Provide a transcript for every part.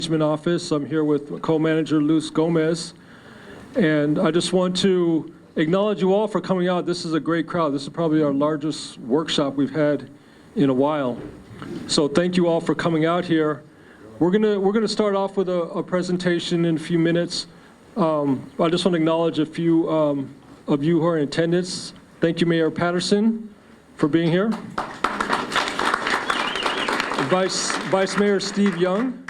Management Office. I'm here with co-manager Luz Gomez. And I just want to acknowledge you all for coming out. This is a great crowd. This is probably our largest workshop we've had in a while. So thank you all for coming out here. We're gonna start off with a presentation in a few minutes. I just want to acknowledge a few of you who are in attendance. Thank you, Mayor Patterson, for being here. Vice Mayor Steve Young.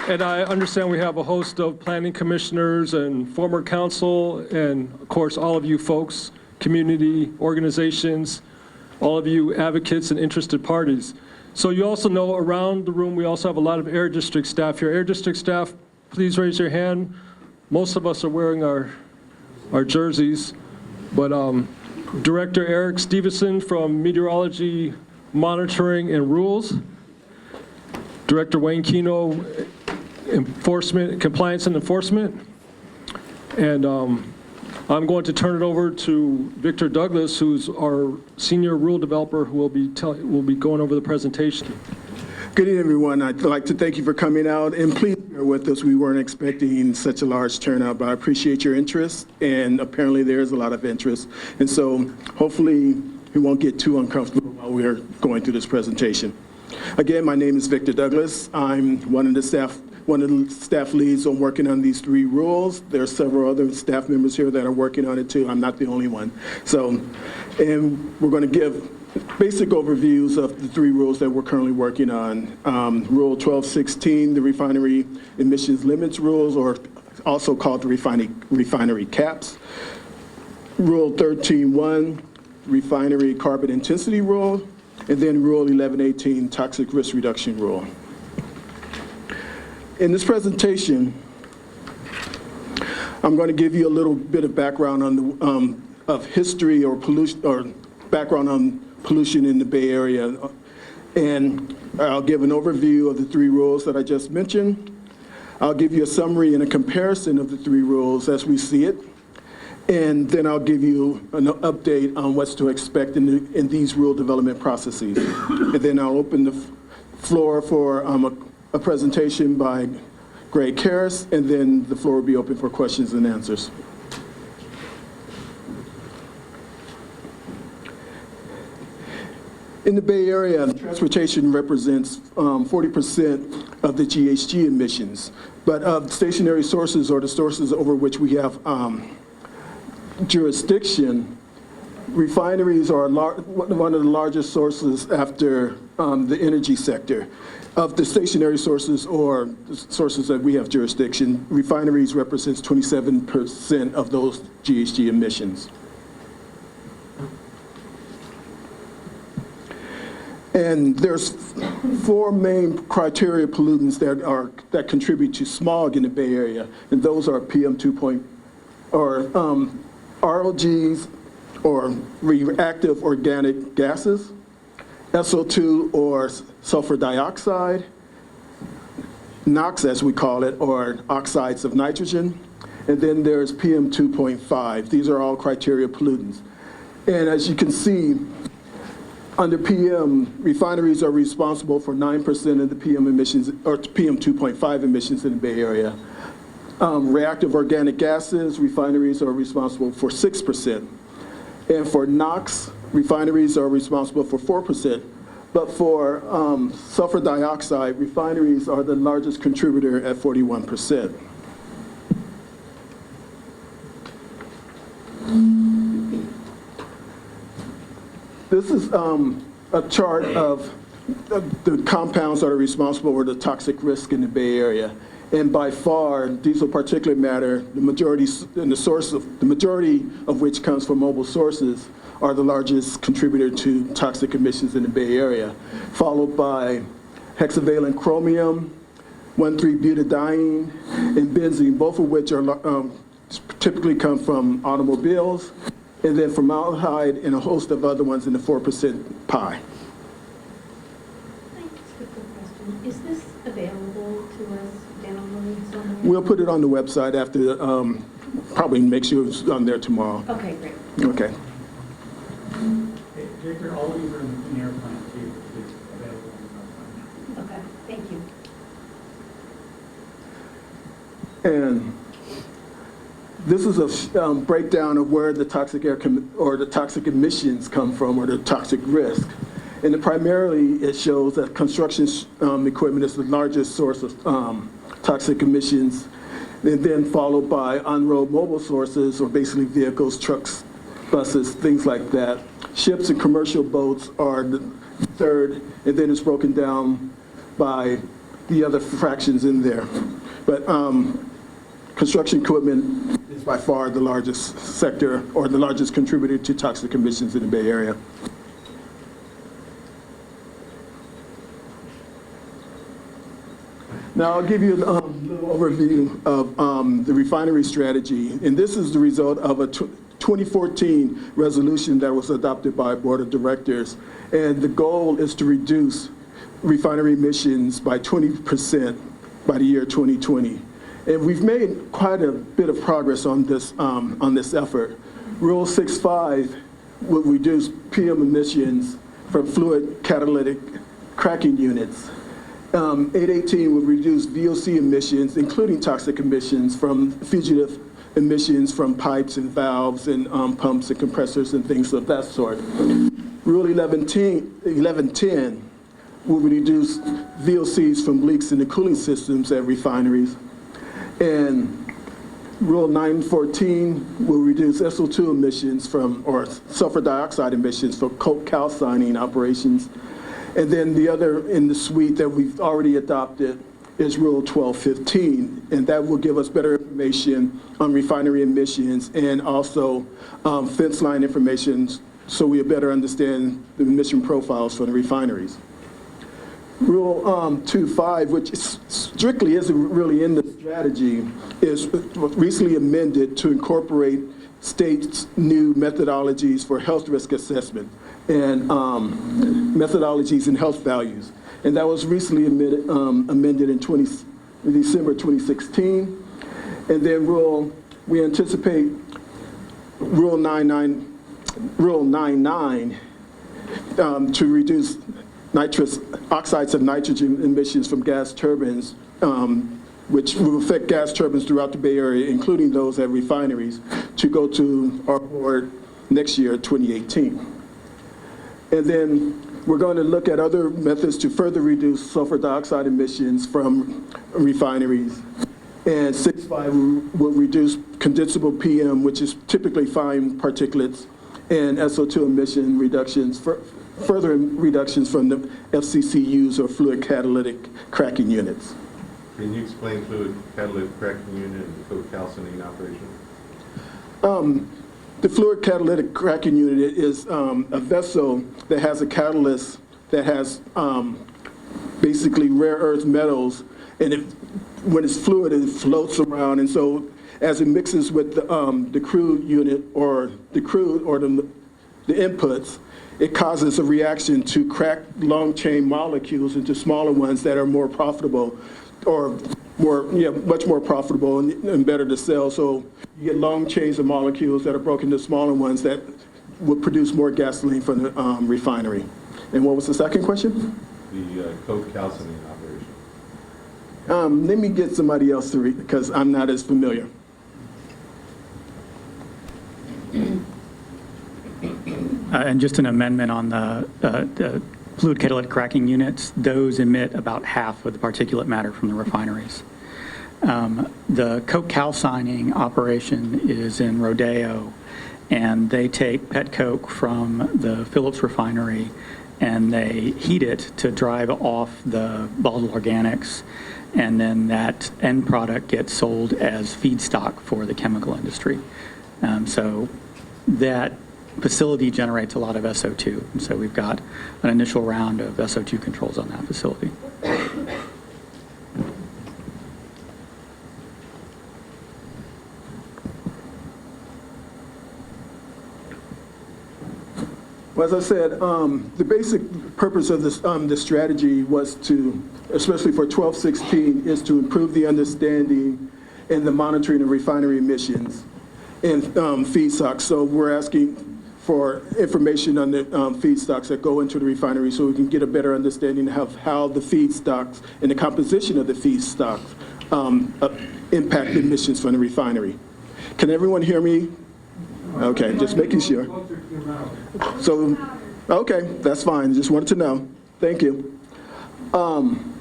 And I understand we have a host of planning commissioners and former council, and of course, all of you folks, community organizations, all of you advocates and interested parties. So you also know around the room, we also have a lot of Air District staff here. Air District staff, please raise your hand. Most of us are wearing our jerseys, but Director Eric Stevenson from Meteorology Monitoring and Rules, Director Wayne Keno, Compliance and Enforcement, and I'm going to turn it over to Victor Douglas, who's our senior rule developer, who will be going over the presentation. Good evening, everyone. I'd like to thank you for coming out, and please bear with us. We weren't expecting such a large turnout, but I appreciate your interest, and apparently there is a lot of interest. And so hopefully we won't get too uncomfortable while we're going through this presentation. Again, my name is Victor Douglas. I'm one of the staff leads on working on these three rules. There are several other staff members here that are working on it too. I'm not the only one. So, and we're going to give basic overviews of the three rules that we're currently working on. Rule 1216, the refinery emissions limits rules, or also called the refinery caps. Rule 13.1, refinery carbon intensity rule, and then Rule 1118, toxic risk reduction rule. In this presentation, I'm going to give you a little bit of background on the of history or pollution, or background on pollution in the Bay Area, and I'll give an overview of the three rules that I just mentioned. I'll give you a summary and a comparison of the three rules as we see it, and then I'll give you an update on what's to expect in these rule development processes. And then I'll open the floor for a presentation by Greg Karras, and then the floor will be open for questions and answers. In the Bay Area, transportation represents 40% of the GHG emissions, but of stationary sources, or the sources over which we have jurisdiction, refineries are one of the largest sources after the energy sector. Of the stationary sources, or the sources that we have jurisdiction, refineries represents 27% of those GHG emissions. And there's four main criteria pollutants that contribute to smog in the Bay Area, and those are ROGs, or reactive organic gases, SO2, or sulfur dioxide, NOx as we call it, or oxides of nitrogen, and then there's PM 2.5. These are all criteria pollutants. And as you can see, under PM, refineries are responsible for 9% of the PM emissions, or PM 2.5 emissions in the Bay Area. Reactive organic gases, refineries are responsible for 6%. And for NOx, refineries are responsible for 4%. But for sulfur dioxide, refineries are the largest contributor at 41%. This is a chart of the compounds that are responsible for the toxic risk in the Bay Area. And by far, diesel particulate matter, the majority of which comes from mobile sources, are the largest contributor to toxic emissions in the Bay Area, followed by hexavalent chromium, 1,3-butadiene, and benzene, both of which are typically come from automobiles, and then formaldehyde and a host of other ones in the 4% pie. Can I ask a quick question? Is this available to us downloaded somewhere? We'll put it on the website after, probably make sure it's on there tomorrow. Okay, great. Okay. Victor, all of these are in airplane too. It's available on the website. Okay. And this is a breakdown of where the toxic air or the toxic emissions come from, or the toxic risk. And primarily, it shows that construction equipment is the largest source of toxic emissions, and then followed by on-road mobile sources, or basically vehicles, trucks, buses, things like that. Ships and commercial boats are the third, and then it's broken down by the other fractions in there. But construction equipment is by far the largest sector, or the largest contributor to toxic emissions in the Bay Area. Now I'll give you a little overview of the refinery strategy, and this is the result of a 2014 resolution that was adopted by Board of Directors, and the goal is to reduce refinery emissions by 20% by the year 2020. And we've made quite a bit of progress on this effort. Rule 6.5 will reduce PM emissions from fluid catalytic cracking units. 818 would reduce VOC emissions, including toxic emissions from fugitive emissions from pipes and valves and pumps and compressors and things of that sort. Rule 1110 will reduce VOCs from leaks in the cooling systems at refineries. And Rule 914 will reduce SO2 emissions from, or sulfur dioxide emissions for coke calcining operations. And then the other in the suite that we've already adopted is Rule 1215, and that will give us better information on refinery emissions and also fence line information, so we better understand the emission profiles for the refineries. Rule 2.5, which strictly isn't really in the strategy, is recently amended to incorporate states' new methodologies for health risk assessment and methodologies and health values. And that was recently amended in December 2016. And then we anticipate Rule 99 to reduce nitrous oxides of nitrogen emissions from gas turbines, which will affect gas turbines throughout the Bay Area, including those at refineries, to go to our board next year, 2018. And then we're going to look at other methods to further reduce sulfur dioxide emissions from refineries. And 6.5 will reduce condensable PM, which is typically fine particulates, and SO2 emission reductions, further reductions from the FCCUs, or fluid catalytic cracking units. Can you explain fluid catalytic cracking unit and coke calcining operation? The fluid catalytic cracking unit is a vessel that has a catalyst that has basically rare earth metals, and when it's fluid, it floats around, and so as it mixes with the crude unit, or the inputs, it causes a reaction to crack long chain molecules into smaller ones that are more profitable, or much more profitable and better to sell. So you get long chains of molecules that are broken into smaller ones that would produce more gasoline from the refinery. And what was the second question? The coke calcining operation. Let me get somebody else to read, because I'm not as familiar. And just an amendment on the fluid catalytic cracking units, those emit about half of the particulate matter from the refineries. The coke calcining operation is in Rodeo, and they take pet coke from the Phillips refinery and they heat it to drive off the volatile organics, and then that end product gets sold as feedstock for the chemical industry. So that facility generates a lot of SO2, and so we've got an initial round of SO2 controls on that facility. Well, as I said, the basic purpose of this strategy was to, especially for 1216, is to improve the understanding and the monitoring of refinery emissions and feedstocks. So we're asking for information on the feedstocks that go into the refinery, so we can get a better understanding of how the feedstocks and the composition of the feedstocks impact emissions from the refinery. Can everyone hear me? Okay, just making sure. So, okay, that's fine. Just wanted to know. Thank you. And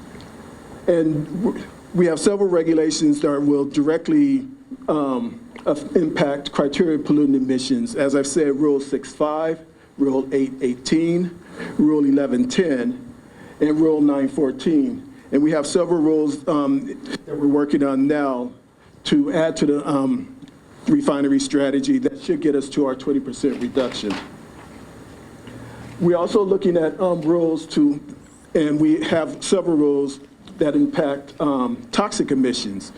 we have several regulations that will directly impact criteria pollutant emissions. As I've said, Rule 6.5, Rule 8.18, Rule 11.10, and Rule 9.14. And we have several rules that we're working on now to add to the refinery strategy that should get us to our 20% reduction. We're also looking at rules and we have several rules that impact toxic emissions.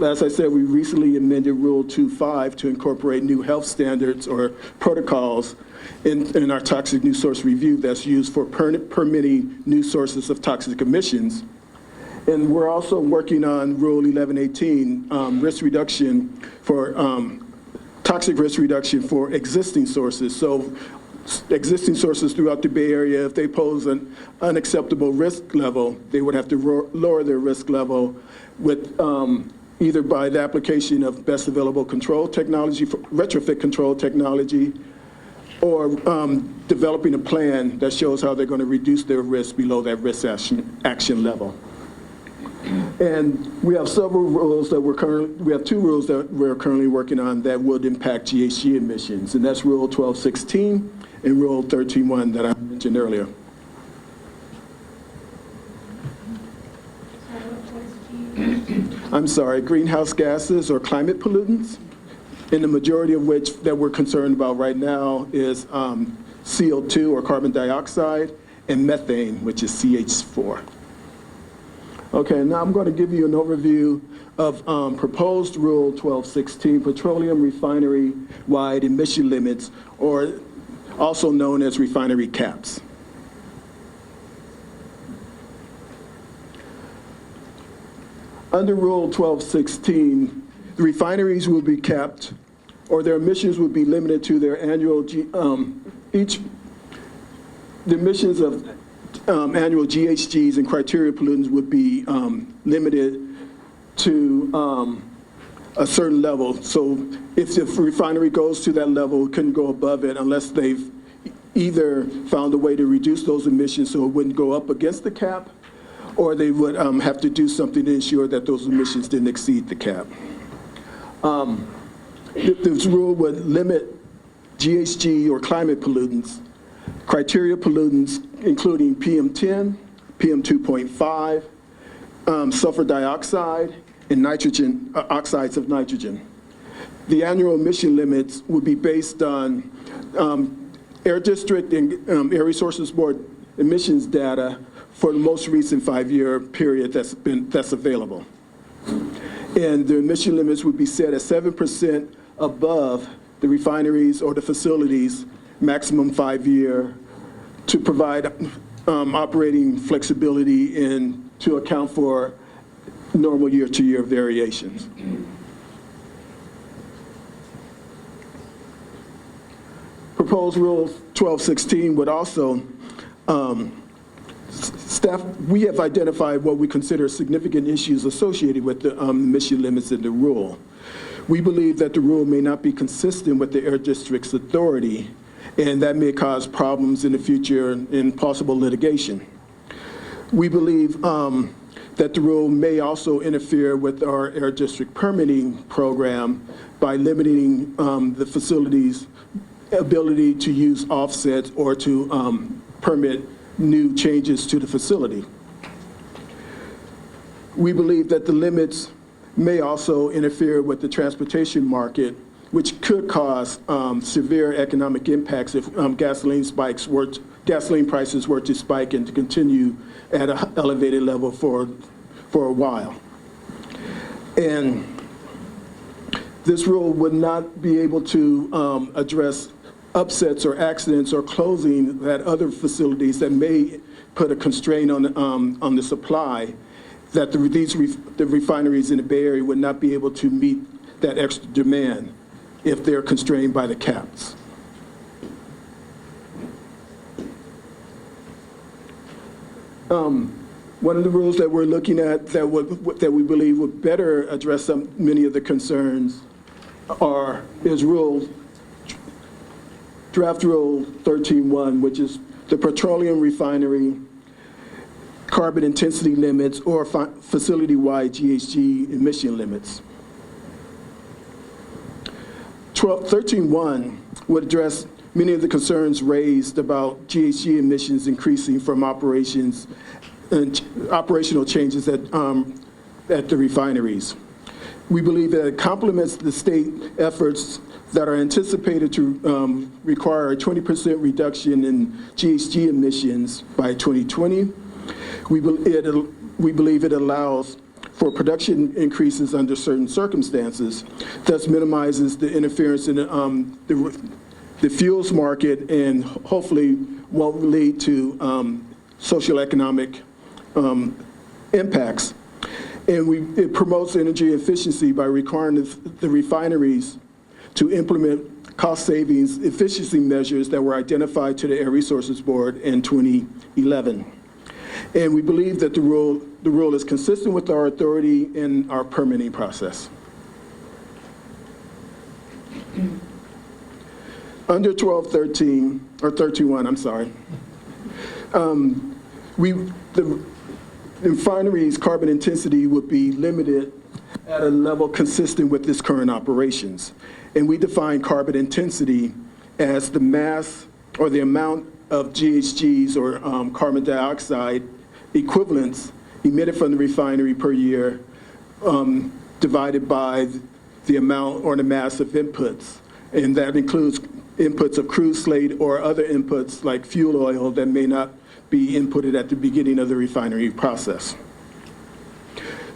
As I said, we recently amended Rule 2.5 to incorporate new health standards or protocols in our toxic new source review that's used for permitting new sources of toxic emissions. And we're also working on Rule 11.18, risk reduction for toxic risk reduction for existing sources. So existing sources throughout the Bay Area, if they pose an unacceptable risk level, they would have to lower their risk level with either by the application of best available control technology, retrofit control technology, or developing a plan that shows how they're going to reduce their risk below that risk action level. And we have several rules that we have two rules that we're currently working on that would impact GHG emissions, and that's Rule 12.16 and Rule 13.1 that I mentioned earlier. I'm sorry, greenhouse gases or climate pollutants, and the majority of which that we're concerned about right now is CO2 or carbon dioxide and methane, which is CH4. Okay, now I'm going to give you an overview of proposed Rule 12.16, petroleum refinery-wide emission limits, or also known as refinery caps. Under Rule 12.16, the refineries will be capped, or their emissions will be limited to their annual, the emissions of annual GHGs and criteria pollutants would be limited to a certain level. So if the refinery goes to that level, it couldn't go above it unless they've either found a way to reduce those emissions so it wouldn't go up against the cap, or they would have to do something to ensure that those emissions didn't exceed the cap. This rule would limit GHG or climate pollutants, criteria pollutants including PM10, PM2.5, sulfur dioxide, and nitrogen, oxides of nitrogen. The annual emission limits would be based on Air District and Air Resources Board emissions data for the most recent 5-year period that's available. And the emission limits would be set at 7% above the refineries or the facilities' maximum 5-year to provide operating flexibility and to account for normal year-to-year variations. Proposed Rule 12.16 would also we have identified what we consider significant issues associated with the emission limits in the rule. We believe that the rule may not be consistent with the Air District's authority, and that may cause problems in the future in possible litigation. We believe that the rule may also interfere with our Air District permitting program by limiting the facility's ability to use offsets or to permit new changes to the facility. We believe that the limits may also interfere with the transportation market, which could cause severe economic impacts if gasoline prices were to spike and to continue at an elevated level for a while. And this rule would not be able to address upsets or accidents or closing at other facilities that may put a constraint on the supply, that the refineries in the Bay Area would not be able to meet that extra demand if they're constrained by the caps. One of the rules that we're looking at that we believe would better address many of the concerns is Draft Rule 13.1, which is the petroleum refinery carbon intensity limits or facility-wide GHG emission limits. 13.1 would address many of the concerns raised about GHG emissions increasing from operations and operational changes at the refineries. We believe that it complements the state efforts that are anticipated to require a 20% reduction in GHG emissions by 2020. We believe it allows for production increases under certain circumstances, thus minimizes the interference in the fuels market and hopefully won't lead to socioeconomic impacts. And it promotes energy efficiency by requiring the refineries to implement cost savings efficiency measures that were identified to the Air Resources Board in 2011. And we believe that the rule is consistent with our authority in our permitting process. Under 1213, or 13.1, I'm sorry, the refinery's carbon intensity would be limited at a level consistent with its current operations. And we define carbon intensity as the mass or the amount of GHGs or carbon dioxide equivalents emitted from the refinery per year divided by the amount or the mass of inputs. And that includes inputs of crude slate or other inputs like fuel oil that may not be inputted at the beginning of the refinery process.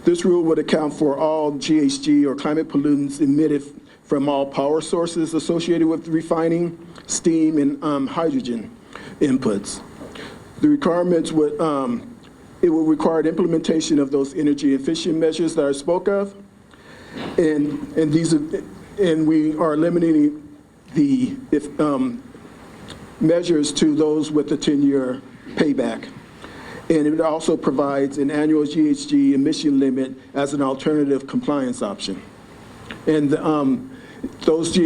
This rule would account for all GHG or climate pollutants emitted from all power sources associated with refining, steam, and hydrogen inputs. The requirements would, it will require the implementation of those energy efficient measures that I spoke of, and we are limiting the measures to those with a 10-year payback. And it also provides an annual GHG emission limit as an alternative compliance option. And those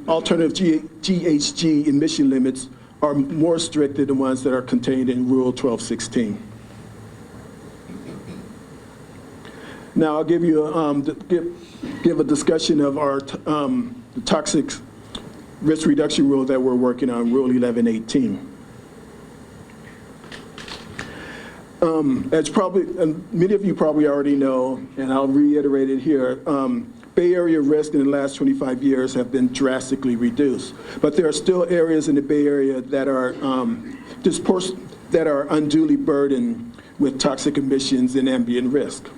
alternative GHG emission limits are more strict than the ones that are contained in Rule 1216. Now I'll give you give a discussion of our toxic risk reduction rule that we're working on, Rule 1118. As many of you probably already know, and I'll reiterate it here, Bay Area risk in the last 25 years have been drastically reduced. But there are still areas in the Bay Area that are unduly burdened with toxic emissions and ambient risk.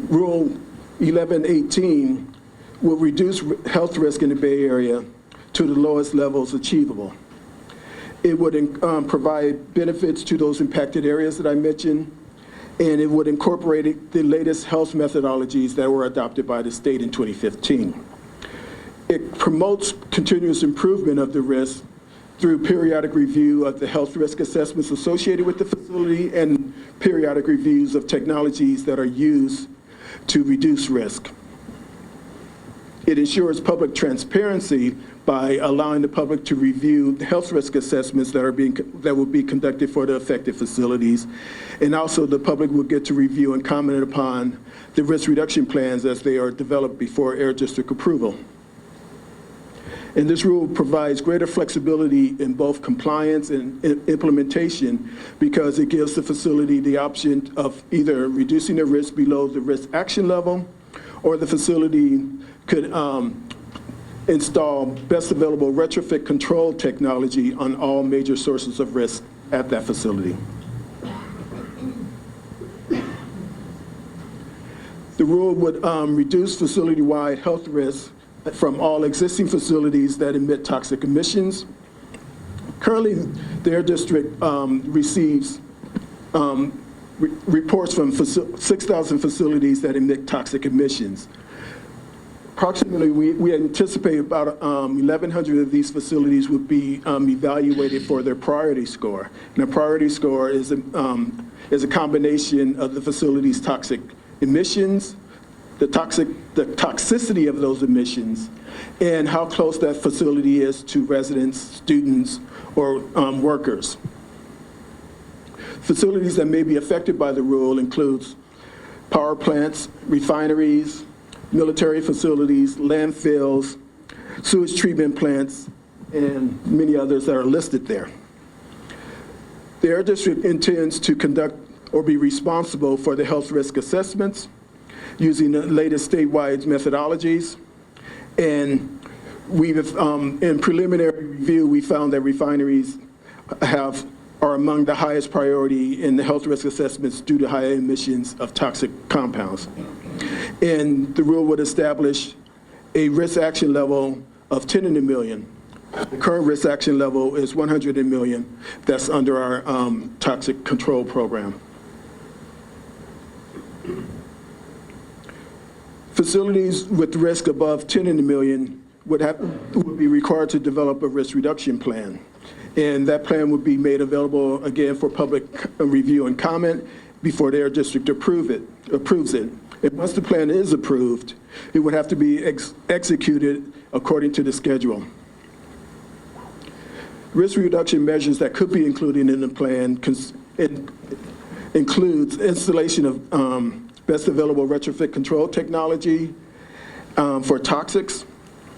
Rule 1118 will reduce health risk in the Bay Area to the lowest levels achievable. It would provide benefits to those impacted areas that I mentioned, and it would incorporate the latest health methodologies that were adopted by the state in 2015. It promotes continuous improvement of the risk through periodic review of the health risk assessments associated with the facility and periodic reviews of technologies that are used to reduce risk. It ensures public transparency by allowing the public to review the health risk assessments that will be conducted for the affected facilities. And also the public will get to review and comment upon the risk reduction plans as they are developed before Air District approval. And this rule provides greater flexibility in both compliance and implementation because it gives the facility the option of either reducing the risk below the risk action level, or the facility could install best available retrofit control technology on all major sources of risk at that facility. The rule would reduce facility-wide health risks from all existing facilities that emit toxic emissions. Currently, the Air District receives reports from 6,000 facilities that emit toxic emissions. approximately, we anticipate about 1,100 of these facilities would be evaluated for their priority score. And a priority score is a combination of the facility's toxic emissions, the toxicity of those emissions, and how close that facility is to residents, students, or workers. Facilities that may be affected by the rule includes power plants, refineries, military facilities, landfills, sewage treatment plants, and many others that are listed there. The Air District intends to conduct or be responsible for the health risk assessments using the latest statewide methodologies. And in preliminary review, we found that refineries are among the highest priority in the health risk assessments due to high emissions of toxic compounds. And the rule would establish a risk action level of 10 in a million. The current risk action level is 100 in a million. That's under our toxic control program. Facilities with risk above 10 in a million would be required to develop a risk reduction plan. And that plan would be made available again for public review and comment before the Air District approves it. And once the plan is approved, it would have to be executed according to the schedule. Risk reduction measures that could be included in the plan includes installation of best available retrofit control technology for toxics,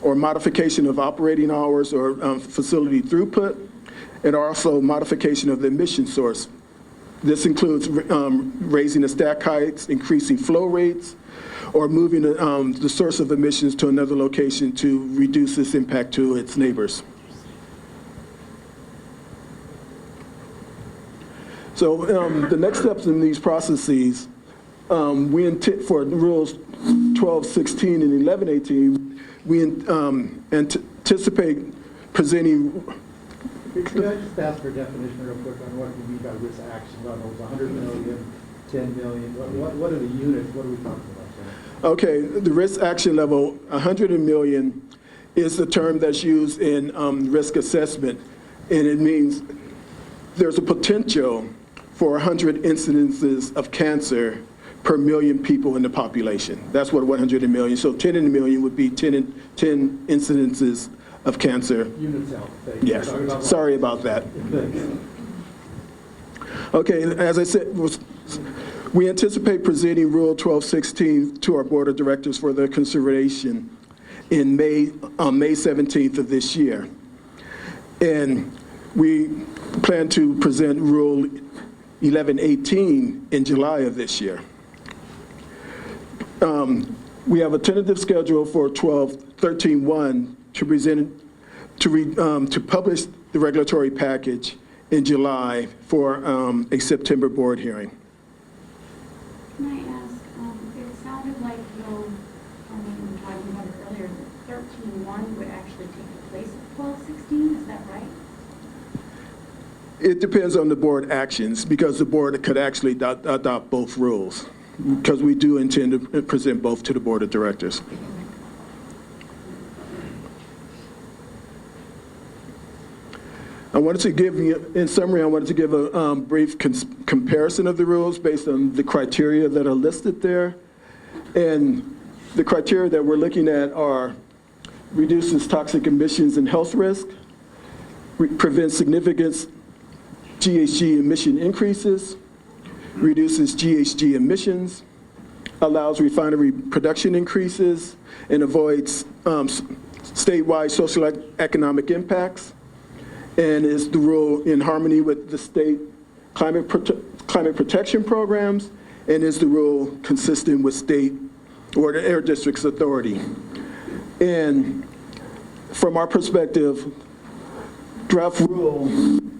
or modification of operating hours or facility throughput, and also modification of the emission source. This includes raising the stack heights, increasing flow rates, or moving the source of emissions to another location to reduce this impact to its neighbors. So the next steps in these processes, we intend for rules 1216 and 1118, we anticipate presenting. Could I just ask for a definition real quick on what you mean by risk action levels? 100 million, 10 million, what are the units? What are we talking about, sir? Okay, the risk action level, 100 million, is the term that's used in risk assessment, and it means there's a potential for 100 incidences of cancer per million people in the population. That's what 100 million. So 10 in a million would be 10 incidences of cancer. Units out. Yes, sorry about that. Okay, as I said, we anticipate presenting Rule 1216 to our Board of Directors for their consideration on May 17th of this year. And we plan to present Rule 1118 in July of this year. We have a tentative schedule for 1213-1 to present to publish the regulatory package in July for a September board hearing. Can I ask, it sounded like when we were talking about it earlier, that 13.1 would actually take the place of 12.16, is that right? It depends on the board actions, because the board could actually adopt both rules, because we do intend to present both to the Board of Directors. I wanted to give you, in summary, I wanted to give a brief comparison of the rules based on the criteria that are listed there. And the criteria that we're looking at are reduces toxic emissions and health risk, prevents significant GHG emission increases, reduces GHG emissions, allows refinery production increases, and avoids statewide socioeconomic impacts, and is the rule in harmony with the state climate protection programs, and is the rule consistent with state or the Air District's authority. And from our perspective, draft rule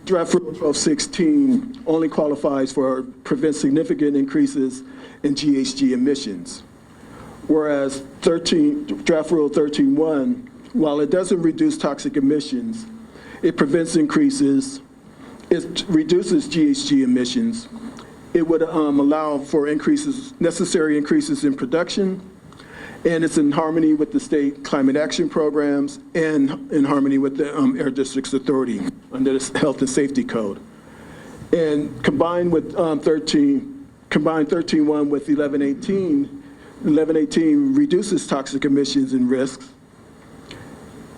1216 only qualifies for prevent significant increases in GHG emissions. Whereas draft rule 13.1, while it doesn't reduce toxic emissions, it prevents increases, it reduces GHG emissions. It would allow for necessary increases in production, And it's in harmony with the state climate action programs and in harmony with the Air Districts Authority under the Health and Safety Code. And combined 13.1 with 1118 reduces toxic emissions and risks,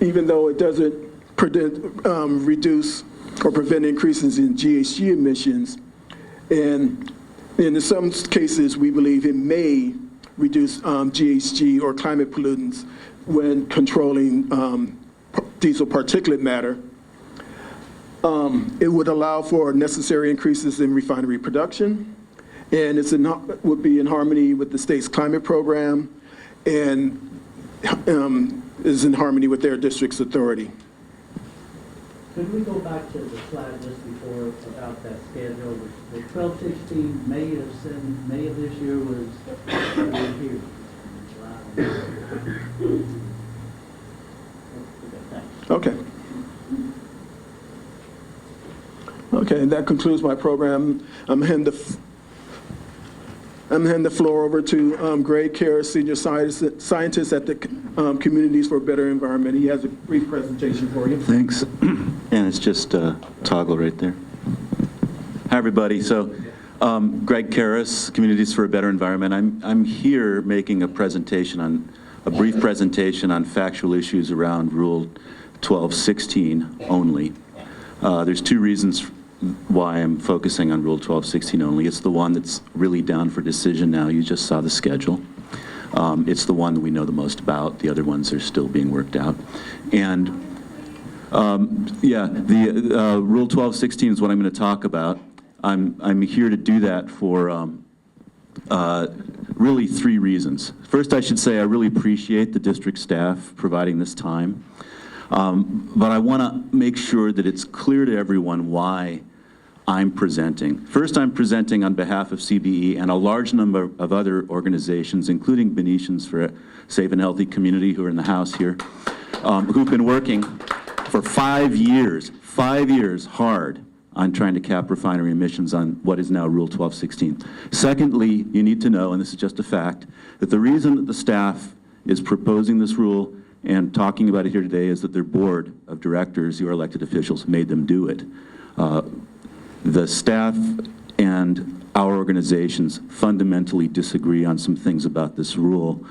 even though it doesn't reduce or prevent increases in GHG emissions. And in some cases, we believe it may reduce GHG or climate pollutants when controlling diesel particulate matter. It would allow for necessary increases in refinery production, and would be in harmony with the state's climate program, and is in harmony with their district's authority. Could we go back to the slide just before about that schedule? The 12/16, May of this year was here. Okay. Okay, and that concludes my program. I'm handing the floor over to Greg Karras, Senior Scientist at the Communities for a Better Environment. He has a brief presentation for you. Thanks. And it's just a toggle right there. Hi, everybody. So, Greg Karras, Communities for a Better Environment. I'm here making a brief presentation on factual issues around Rule 1216 only. There's two reasons why I'm focusing on Rule 1216 only. It's the one that's really down for decision now. You just saw the schedule. It's the one that we know the most about. The other ones are still being worked out. And the Rule 1216 is what I'm going to talk about. I'm here to do that for really three reasons. First, I should say I really appreciate the district staff providing this time. But I want to make sure that it's clear to everyone why I'm presenting. First, I'm presenting on behalf of CBE and a large number of other organizations, including Benicians for a Safe and Healthy Community, who are in the house here, who've been working for 5 years hard on trying to cap refinery emissions on what is now Rule 1216. Secondly, you need to know, and this is just a fact, that the reason that the staff is proposing this rule and talking about it here today is that their board of directors, your elected officials, made them do it. The staff and our organizations fundamentally disagree on some things about this rule,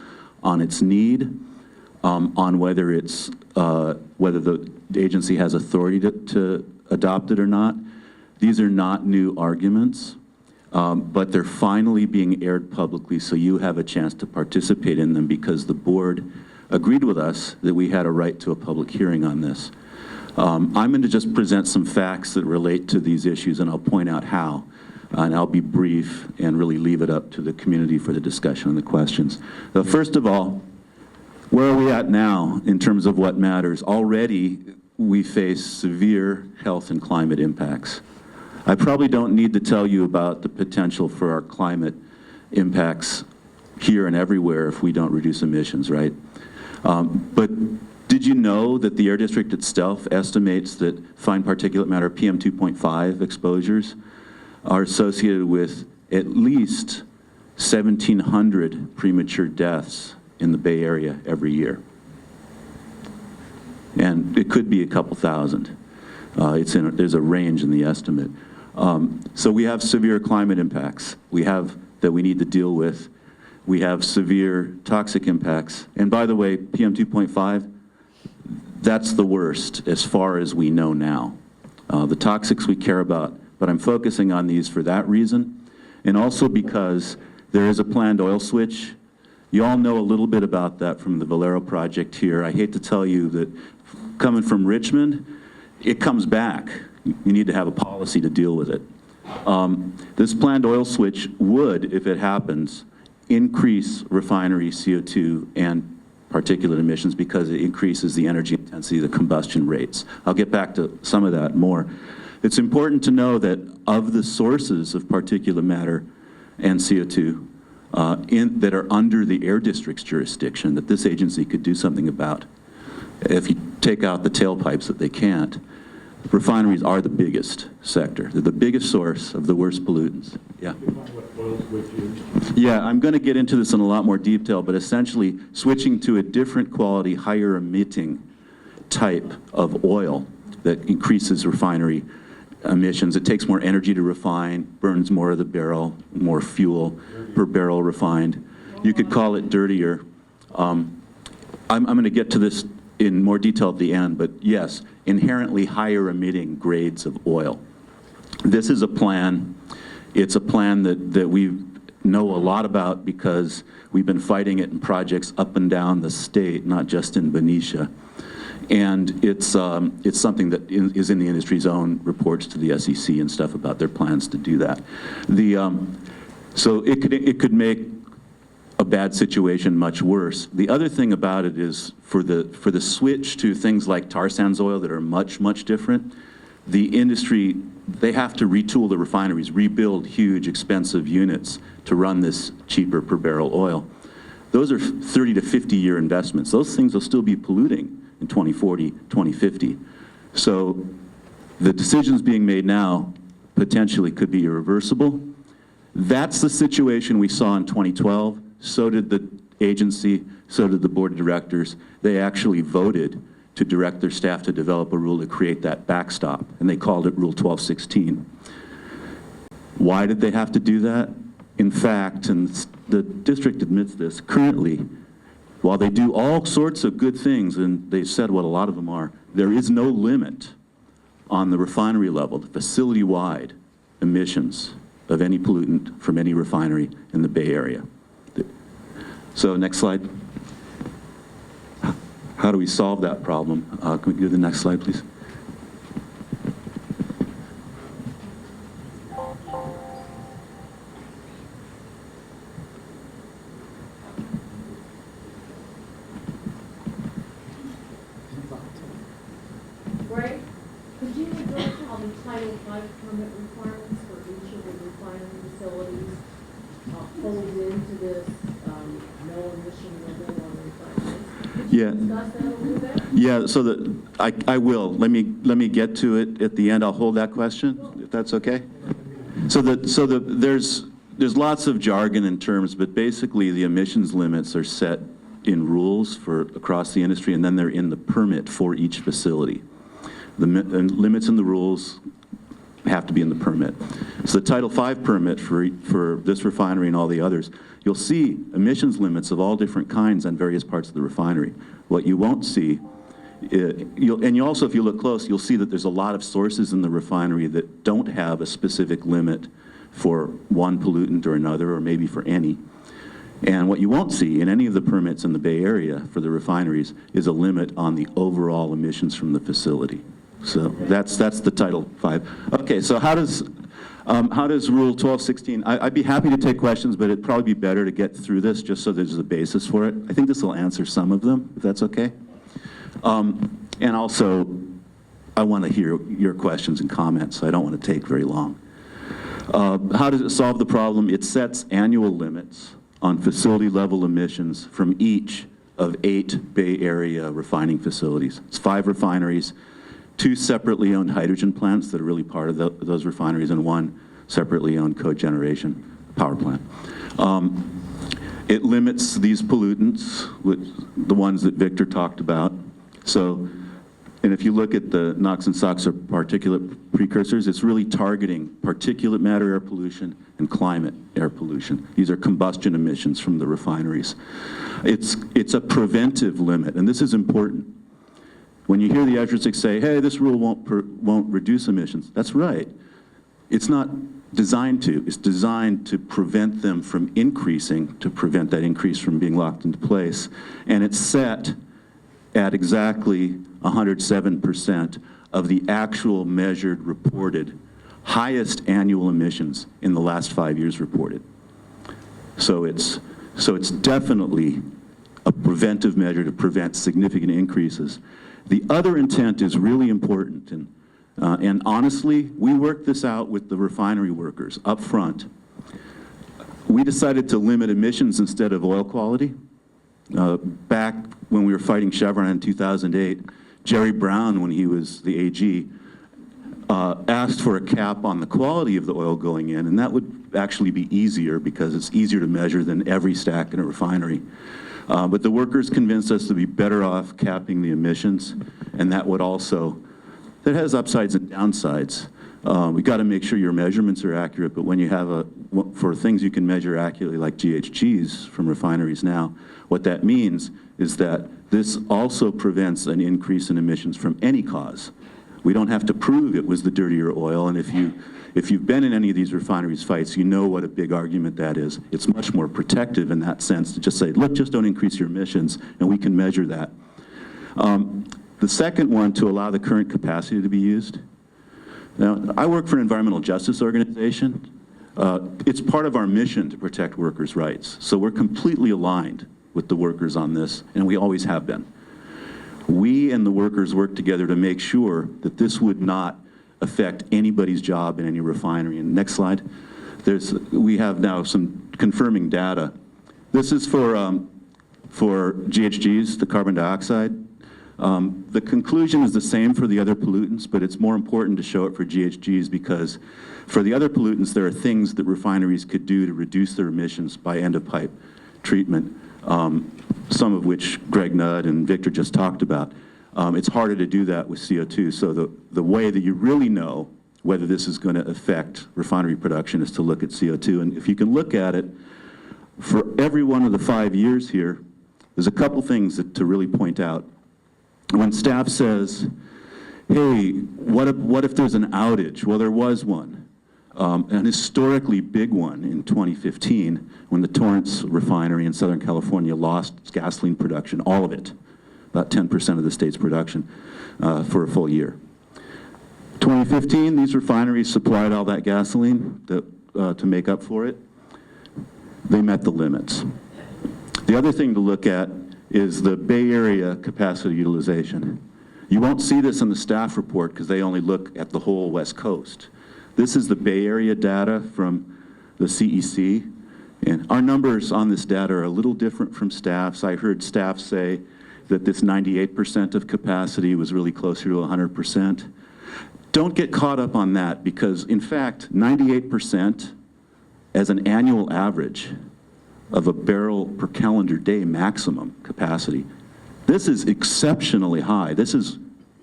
on its need, on whether the agency has authority to adopt it or not. These are not new arguments, but they're finally being aired publicly, so you have a chance to participate in them because the board agreed with us that we had a right to a public hearing on this. I'm going to just present some facts that relate to these issues, and I'll point out how. And I'll be brief and really leave it up to the community for the discussion and the questions. First of all, where are we at now in terms of what matters? Already, we face severe health and climate impacts. I probably don't need to tell you about the potential for our climate impacts here and everywhere if we don't reduce emissions, right? But did you know that the Air District itself estimates that fine particulate matter, PM 2.5 exposures, are associated with at least 1,700 premature deaths in the Bay Area every year? And it could be a couple thousand. There's a range in the estimate. So we have severe climate impacts that we need to deal with. We have severe toxic impacts. And by the way, PM 2.5, that's the worst as far as we know now. The toxics we care about, but I'm focusing on these for that reason, and also because there is a planned oil switch. You all know a little bit about that from the Valero project here. I hate to tell you that coming from Richmond, it comes back. You need to have a policy to deal with it. This planned oil switch would, if it happens, increase refinery CO2 and particulate emissions because it increases the energy intensity, the combustion rates. I'll get back to some of that more. It's important to know that of the sources of particulate matter and CO2 that are under the Air District's jurisdiction that this agency could do something about, if you take out the tailpipes that they can't, refineries are the biggest sector. They're the biggest source of the worst pollutants. Yeah. Yeah, I'm going to get into this in a lot more detail, but essentially switching to a different quality, higher emitting type of oil that increases refinery emissions. It takes more energy to refine, burns more of the barrel, more fuel per barrel refined. You could call it dirtier. I'm going to get to this in more detail at the end, but yes, inherently higher emitting grades of oil. This is a plan. It's a plan that we know a lot about because we've been fighting it in projects up and down the state, not just in Benicia. And it's something that is in the industry's own reports to the SEC and stuff about their plans to do that. So it could make a bad situation much worse. The other thing about it is for the switch to things like tar sands oil that are much, much different, the industry, they have to retool the refineries, rebuild huge, expensive units to run this cheaper per barrel oil. Those are 30 to 50-year investments. Those things will still be polluting in 2040, 2050. So the decisions being made now potentially could be irreversible. That's the situation we saw in 2012. So did the agency, so did the board of directors. They actually voted to direct their staff to develop a rule to create that backstop, and they called it Rule 1216. Why did they have to do that? In fact, and the district admits this, currently, while they do all sorts of good things, and they've said what a lot of them are, there is no limit on the refinery level, the facility-wide emissions of any pollutant from any refinery in the Bay Area. So next slide. How do we solve that problem? Can we do the next slide, please? Greg, could you address how the Title V permit requirements for each of the refinery facilities folds into this no emission level on refineries? Could you discuss that a little bit? Yeah, so I will. Let me get to it at the end. I'll hold that question, if that's okay. There's lots of jargon and terms, but basically the emissions limits are set in rules for across the industry, and then they're in the permit for each facility. The limits and the rules have to be in the permit. So the Title V permit for this refinery and all the others, you'll see emissions limits of all different kinds on various parts of the refinery. What you won't see, you also, if you look close, you'll see that there's a lot of sources in the refinery that don't have a specific limit for one pollutant or another, or maybe for any. And what you won't see in any of the permits in the Bay Area for the refineries is a limit on the overall emissions from the facility. So that's the Title V. Okay, so how does Rule 1216, I'd be happy to take questions, but it'd probably be better to get through this just so there's a basis for it. I think this will answer some of them, if that's okay. And also, I want to hear your questions and comments, so I don't want to take very long. How does it solve the problem? It sets annual limits on facility level emissions from each of 8 Bay Area refining facilities. It's 5 refineries, 2 separately owned hydrogen plants that are really part of those refineries, and 1 separately owned cogeneration power plant. It limits these pollutants, the ones that Victor talked about. So, and if you look at the NOx and SOx or particulate precursors, it's really targeting particulate matter air pollution and climate air pollution. These are combustion emissions from the refineries. It's a preventive limit, and this is important. When you hear the agency say, hey, this rule won't reduce emissions, that's right. It's not designed to. It's designed to prevent them from increasing, to prevent that increase from being locked into place. And it's set at exactly 107% of the actual measured reported highest annual emissions in the last 5 years reported. So it's definitely a preventive measure to prevent significant increases. The other intent is really important, and honestly, we worked this out with the refinery workers up front. We decided to limit emissions instead of oil quality. Back when we were fighting Chevron in 2008, Jerry Brown, when he was the AG, asked for a cap on the quality of the oil going in, and that would actually be easier because it's easier to measure than every stack in a refinery. But the workers convinced us to be better off capping the emissions, and that would also, that has upsides and downsides. We've got to make sure your measurements are accurate, but when you have for things you can measure accurately like GHGs from refineries now, what that means is that this also prevents an increase in emissions from any cause. We don't have to prove it was the dirtier oil, and if you've been in any of these refineries fights, you know what a big argument that is. It's much more protective in that sense to just say, look, just don't increase your emissions, and we can measure that. The second one, to allow the current capacity to be used. Now, I work for an environmental justice organization. It's part of our mission to protect workers' rights. So we're completely aligned with the workers on this, and we always have been. We and the workers work together to make sure that this would not affect anybody's job in any refinery. And next slide. We have now some confirming data. This is for GHGs, the carbon dioxide. The conclusion is the same for the other pollutants, but it's more important to show it for GHGs because for the other pollutants, there are things that refineries could do to reduce their emissions by end-of-pipe treatment, some of which Greg Nudd and Victor just talked about. It's harder to do that with CO2, so the way that you really know whether this is going to affect refinery production is to look at CO2. And if you can look at it, for every one of the 5 years here, there's a couple things to really point out. When staff says, hey, what if there's an outage? Well, there was one, an historically big one in 2015 when the Torrance refinery in Southern California lost its gasoline production, all of it, about 10% of the state's production for a full year. 2015, these refineries supplied all that gasoline to make up for it. They met the limits. The other thing to look at is the Bay Area capacity utilization. You won't see this in the staff report because they only look at the whole West Coast. This is the Bay Area data from the CEC, and our numbers on this data are a little different from staff's. I heard staff say that this 98% of capacity was really closer to 100%. Don't get caught up on that because, in fact, 98% as an annual average of a barrel per calendar day maximum capacity. This is exceptionally high. This is,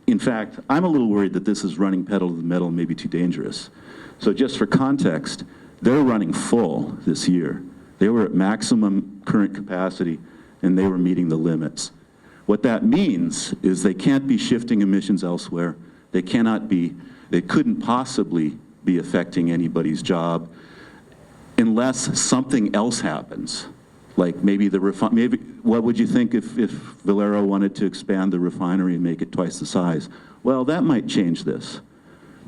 in fact, I'm a little worried that this is running pedal to the metal, maybe too dangerous. So just for context, they're running full this year. They were at maximum current capacity and they were meeting the limits. What that means is they can't be shifting emissions elsewhere. They couldn't possibly be affecting anybody's job unless something else happens, like maybe what would you think if Valero wanted to expand the refinery and make it twice the size? Well, that might change this,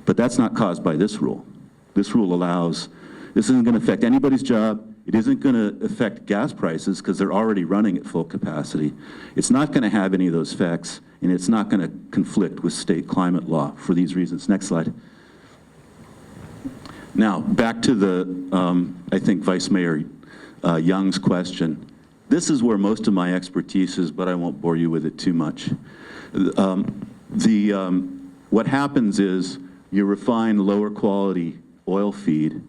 but that's not caused by this rule. This rule allows, this isn't going to affect anybody's job. It isn't going to affect gas prices because they're already running at full capacity. It's not going to have any of those effects, and it's not going to conflict with state climate law for these reasons. Next slide. Now, back to the, I think, Vice Mayor Young's question. This is where most of my expertise is, but I won't bore you with it too much. What happens is you refine lower quality oil feed,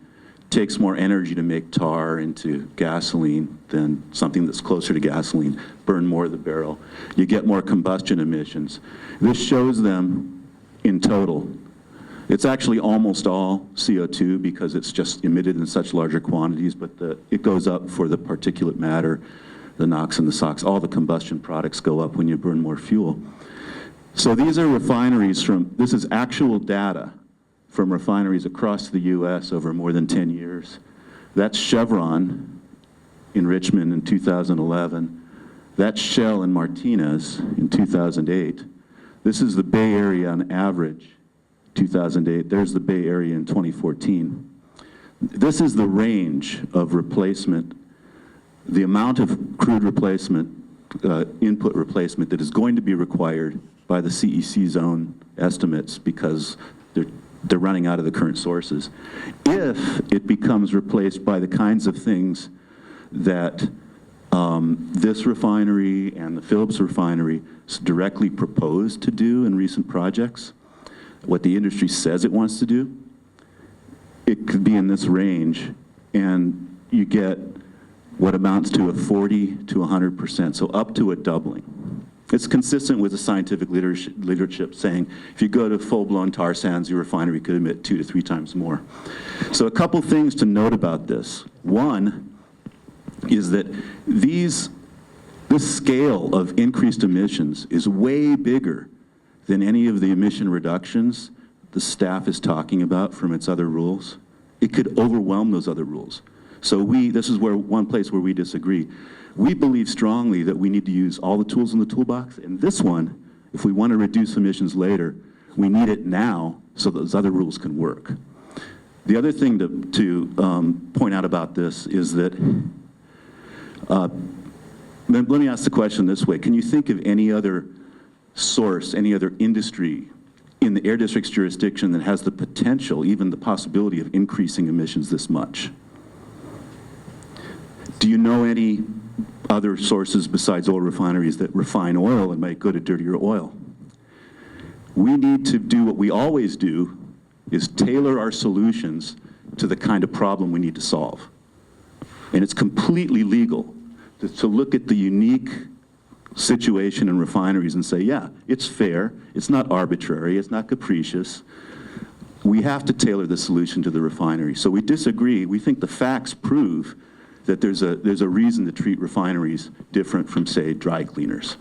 takes more energy to make tar into gasoline than something that's closer to gasoline, burn more of the barrel. You get more combustion emissions. This shows them in total. It's actually almost all CO2 because it's just emitted in such larger quantities, but it goes up for the particulate matter, the NOx and the SOx. All the combustion products go up when you burn more fuel. So these are refineries this is actual data from refineries across the U.S. over more than 10 years. That's Chevron in Richmond in 2011. That's Shell in Martinez in 2008. This is the Bay Area on average. 2008, there's the Bay Area in 2014. This is the range of replacement, the amount of crude replacement, input replacement that is going to be required by the CEC's own estimates because they're running out of the current sources. If it becomes replaced by the kinds of things that this refinery and the Phillips refinery directly proposed to do in recent projects, what the industry says it wants to do, it could be in this range, and you get what amounts to a 40 to 100%, so up to a doubling. It's consistent with the scientific leadership saying if you go to full-blown tar sands, your refinery could emit 2 to 3 times more. So a couple things to note about this. One is that this scale of increased emissions is way bigger than any of the emission reductions the staff is talking about from its other rules. It could overwhelm those other rules. So this is one place where we disagree. We believe strongly that we need to use all the tools in the toolbox, and this one, if we want to reduce emissions later, we need it now so those other rules can work. The other thing to point out about this is that, let me ask the question this way. Can you think of any other source, any other industry in the Air District's jurisdiction that has the potential, even the possibility of increasing emissions this much? Do you know any other sources besides oil refineries that refine oil and make good a dirtier oil? We need to do what we always do, is tailor our solutions to the kind of problem we need to solve. And it's completely legal to look at the unique situation in refineries and say, yeah, it's fair, it's not arbitrary, it's not capricious. We have to tailor the solution to the refinery. So we disagree. We think the facts prove that there's a reason to treat refineries different from, say, dry cleaners.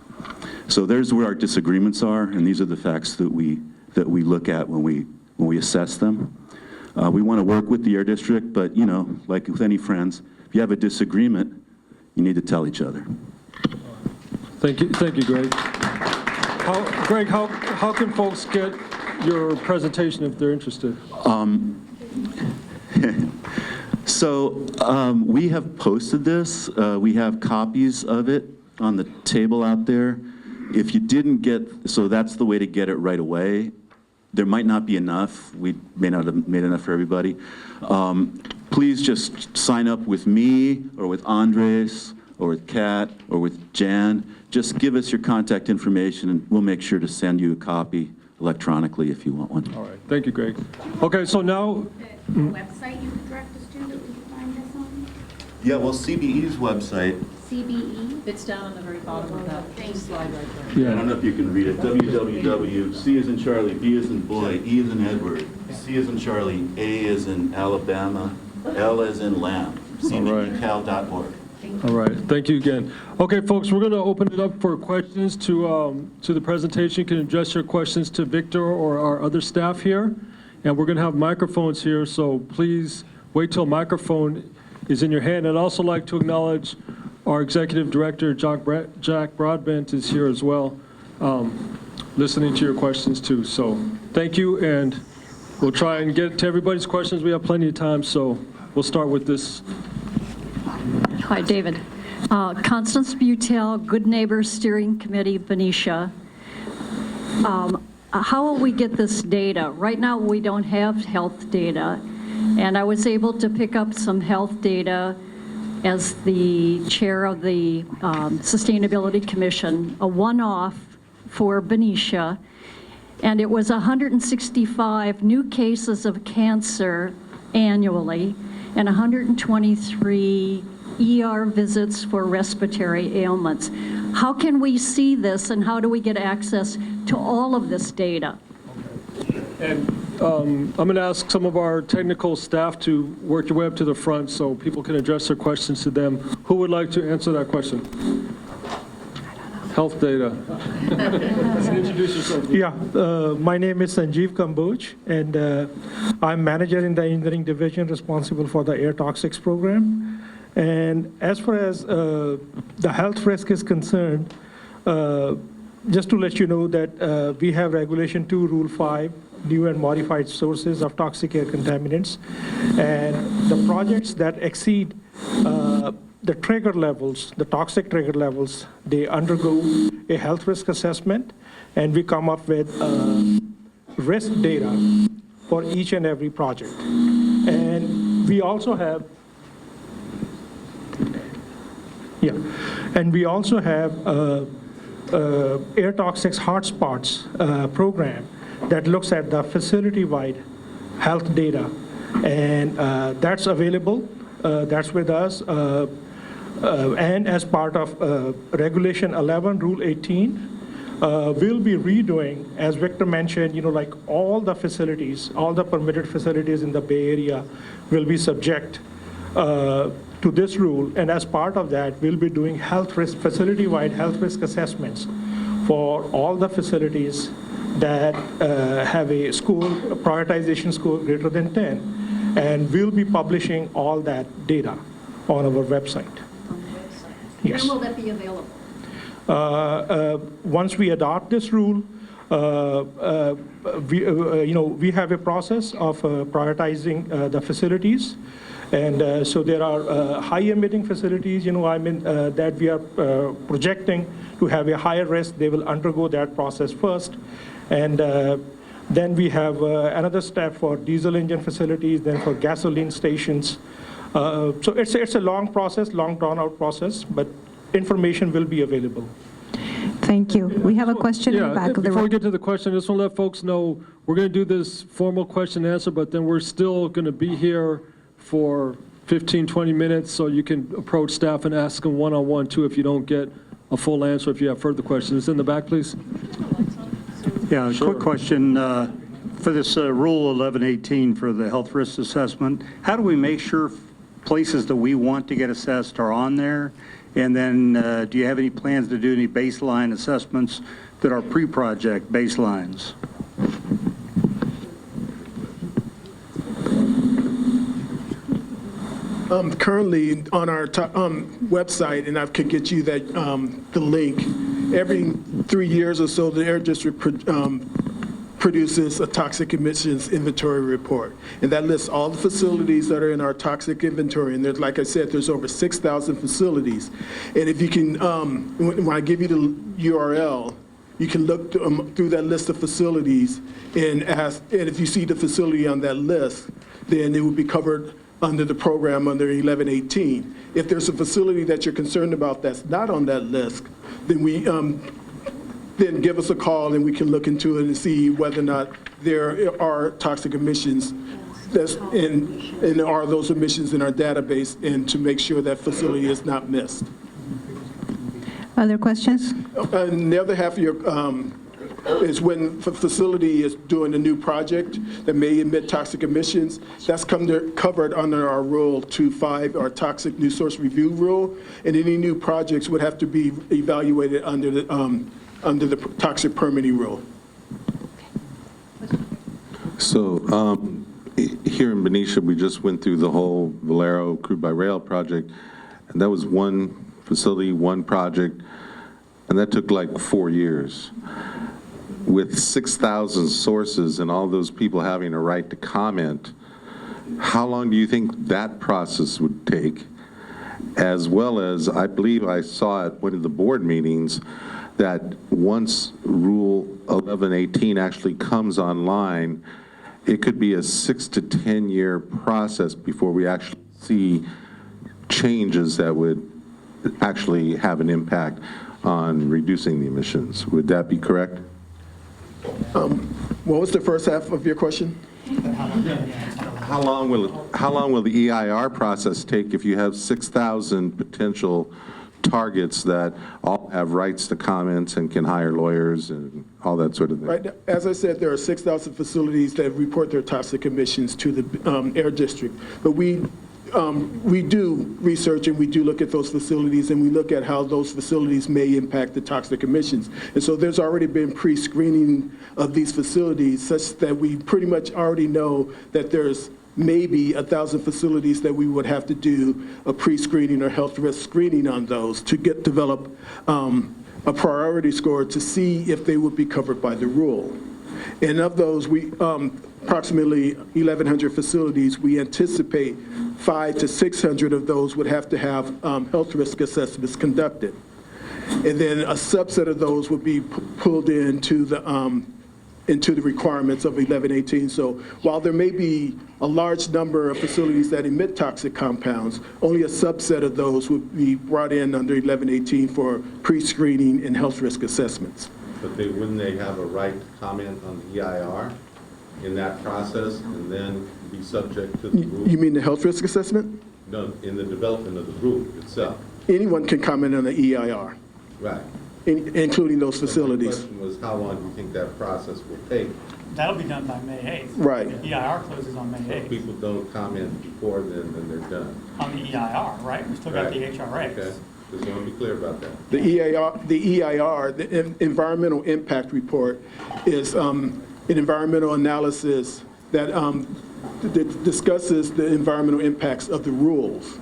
So there's where our disagreements are, and these are the facts that we look at when we assess them. We want to work with the Air District, but like with any friends, if you have a disagreement, you need to tell each other. Thank you, Greg. Greg, how can folks get your presentation if they're interested? So we have posted this. We have copies of it on the table out there. If you didn't so that's the way to get it right away. There might not be enough. We may not have made enough for everybody. Please just sign up with me or with Andres or with Kat or with Jan. Just give us your contact information and we'll make sure to send you a copy electronically if you want one. All right, thank you, Greg. Okay, so now... The website you could direct us to that we could find this on? Yeah, well, CBE's website, CBE? It's down on the very bottom of that slide right there. I don't know if you can read it, www, C as in Charlie, B as in boy, E as in Edward, C as in Charlie, A as in Alabama, L as in lamb, cbecal.org. All right, thank you again. Okay, folks, we're going to open it up for questions to the presentation. You can address your questions to Victor or our other staff here. And we're going to have microphones here, so please wait till a microphone is in your hand. I'd also like to acknowledge our Executive Director, Jack Broadbent, is here as well, listening to your questions too. So thank you, and we'll try and get to everybody's questions. We have plenty of time, so we'll start with this. Hi, David. Constance Butel, Good Neighbors Steering Committee, Benicia. How will we get this data? Right now, we don't have health data, and I was able to pick up some health data as the chair of the Sustainability Commission, a one-off for Benicia, and it was 165 new cases of cancer annually and 123 ER visits for respiratory ailments. How can we see this, and how do we get access to all of this data? And I'm going to ask some of our technical staff to work your way up to the front so people can address their questions to them. Who would like to answer that question? Health data. Introduce yourself. Yeah, my name is Sanjeev Kamboj, and I'm manager in the engineering division responsible for the air toxics program. And as far as the health risk is concerned, just to let you know that we have Regulation 2, Rule 5, new and modified sources of toxic air contaminants. And the projects that exceed the trigger levels, the toxic trigger levels, they undergo a health risk assessment, and we come up with risk data for each and every project. And we also have air toxics hotspots program that looks at the facility-wide health data. And that's available. That's with us. And as part of Regulation 11, Rule 18, we'll be redoing, as Victor mentioned, like all the facilities, all the permitted facilities in the Bay Area will be subject to this rule. And as part of that, we'll be doing health risk, facility-wide health risk assessments for all the facilities that have a score, a prioritization score greater than 10. And we'll be publishing all that data on our website. Yes. When will that be available? Once we adopt this rule, we have a process of prioritizing the facilities. And so there are high emitting facilities, that we are projecting to have a higher risk. They will undergo that process first. And then we have another step for diesel engine facilities, then for gasoline stations. So it's a long process, long drawn out process, but information will be available. Thank you. We have a question in the back of the room. Before we get to the question, I just want to let folks know we're going to do this formal question and answer, but then we're still going to be here for 15, 20 minutes, so you can approach staff and ask them one-on-one too if you don't get a full answer, if you have further questions. In the back, please. Yeah, quick question. For this Rule 1118 for the health risk assessment, how do we make sure places that we want to get assessed are on there? And then do you have any plans to do any baseline assessments that are pre-project baselines? Currently on our website, and I could get you that the link, every 3 years or so, the Air District produces a toxic emissions inventory report. And that lists all the facilities that are in our toxic inventory. And there's, like I said, there's over 6,000 facilities. And if you can, when I give you the URL, you can look through that list of facilities and ask, and if you see the facility on that list, then it will be covered under the program under 1118. If there's a facility that you're concerned about that's not on that list, then then give us a call and we can look into it and see whether or not there are toxic emissions that's and are those emissions in our database, and to make sure that facility is not missed. Other questions? And the other half of your is when the facility is doing a new project that may emit toxic emissions, that's covered under our Rule 25, our Toxic New Source Review Rule, and any new projects would have to be evaluated under the toxic permitting rule. So here in Benicia, we just went through the whole Valero crude by rail project, and that was one facility, one project, and that took like 4 years. With 6,000 sources and all those people having a right to comment, how long do you think that process would take? As well as, I believe I saw at one of the board meetings that once Rule 1118 actually comes online, it could be a 6 to 10 year process before we actually see changes that would actually have an impact on reducing the emissions. Would that be correct? What was the first half of your question? How long will the EIR process take if you have 6,000 potential targets that all have rights to comments and can hire lawyers and all that sort of thing? Right. As I said, there are 6,000 facilities that report their toxic emissions to the Air District. But we do research and we do look at those facilities, and we look at how those facilities may impact the toxic emissions. And so there's already been pre-screening of these facilities such that we pretty much already know that there's maybe 1,000 facilities that we would have to do a pre-screening or health risk screening on those to develop a priority score to see if they would be covered by the rule. And of those, we approximately 1,100 facilities, we anticipate 500 to 600 of those would have to have health risk assessments conducted. And then a subset of those would be pulled into the requirements of 1118. So while there may be a large number of facilities that emit toxic compounds, only a subset of those would be brought in under 1118 for pre-screening and health risk assessments. but wouldn't they have a right to comment on the EIR in that process and then be subject to the rule? You mean the health risk assessment? No, in the development of the rule itself. Anyone can comment on the EIR, Right. including those So facilities. my question was, how long do you think that process will take? That'll be done by May 8th. Right. The EIR closes on May So 8th. people don't comment before then, and they're done. On the EIR, right? We still got the Right. HRAs. Okay, just want to be clear about that. The EIR, the Environmental Impact Report, is an environmental analysis that discusses the environmental impacts of the rules.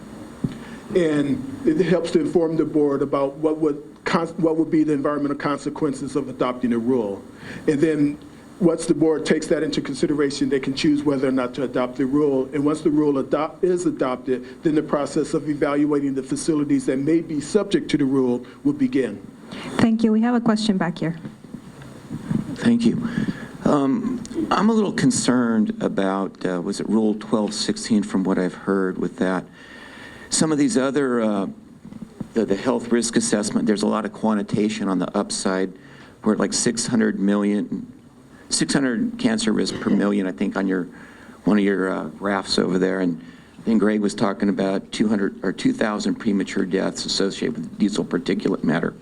And it helps to inform the board about what would be the environmental consequences of adopting a rule. And then once the board takes that into consideration, they can choose whether or not to adopt the rule. And once the rule is adopted, then the process of evaluating the facilities that may be subject to the rule will begin. Thank you. We have a question back here. Thank you. I'm a little concerned about, was it Rule 1216 from what I've heard with that? Some of these other, the health risk assessment, there's a lot of quantitation on the upside. We're at like 600 cancer risk per million, I think, on one of your graphs over there. And then Greg was talking about 200 or 2,000 premature deaths associated with diesel particulate matter.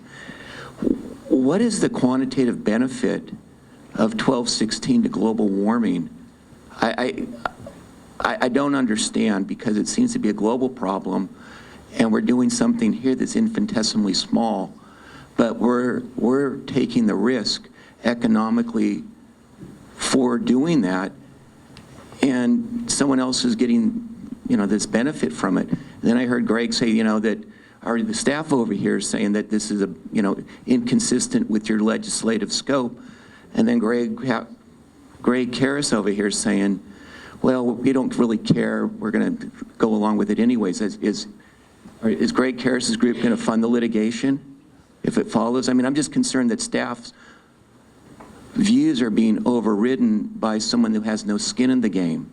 What is the quantitative benefit of 1216 to global warming? I don't understand, because it seems to be a global problem, and we're doing something here that's infinitesimally small, but we're taking the risk economically for doing that, and someone else is getting, this benefit from it. And then I heard Greg say, that the staff over here is saying that this is inconsistent with your legislative scope. And then Greg Karras over here is saying, well, we don't really care, we're going to go along with it anyways. Is Greg Karras' group going to fund the litigation if it follows? I mean, I'm just concerned that staff's views are being overridden by someone who has no skin in the game.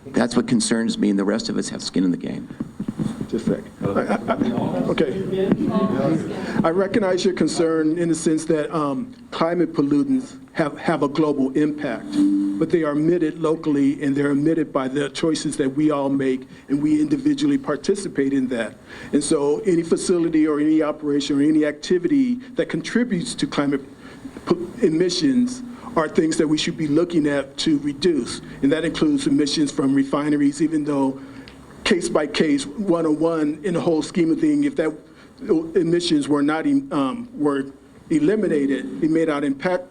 That's what concerns me, and the rest of us have skin in the game. Just a sec. Okay. I recognize your concern in the sense that climate pollutants have a global impact, but they are emitted locally, and they're emitted by the choices that we all make, and we individually participate in that. And so any facility or any operation or any activity that contributes to climate emissions are things that we should be looking at to reduce. And that includes emissions from refineries, even though case by case, 101 in the whole scheme of things, if that emissions were not were eliminated, it may not impact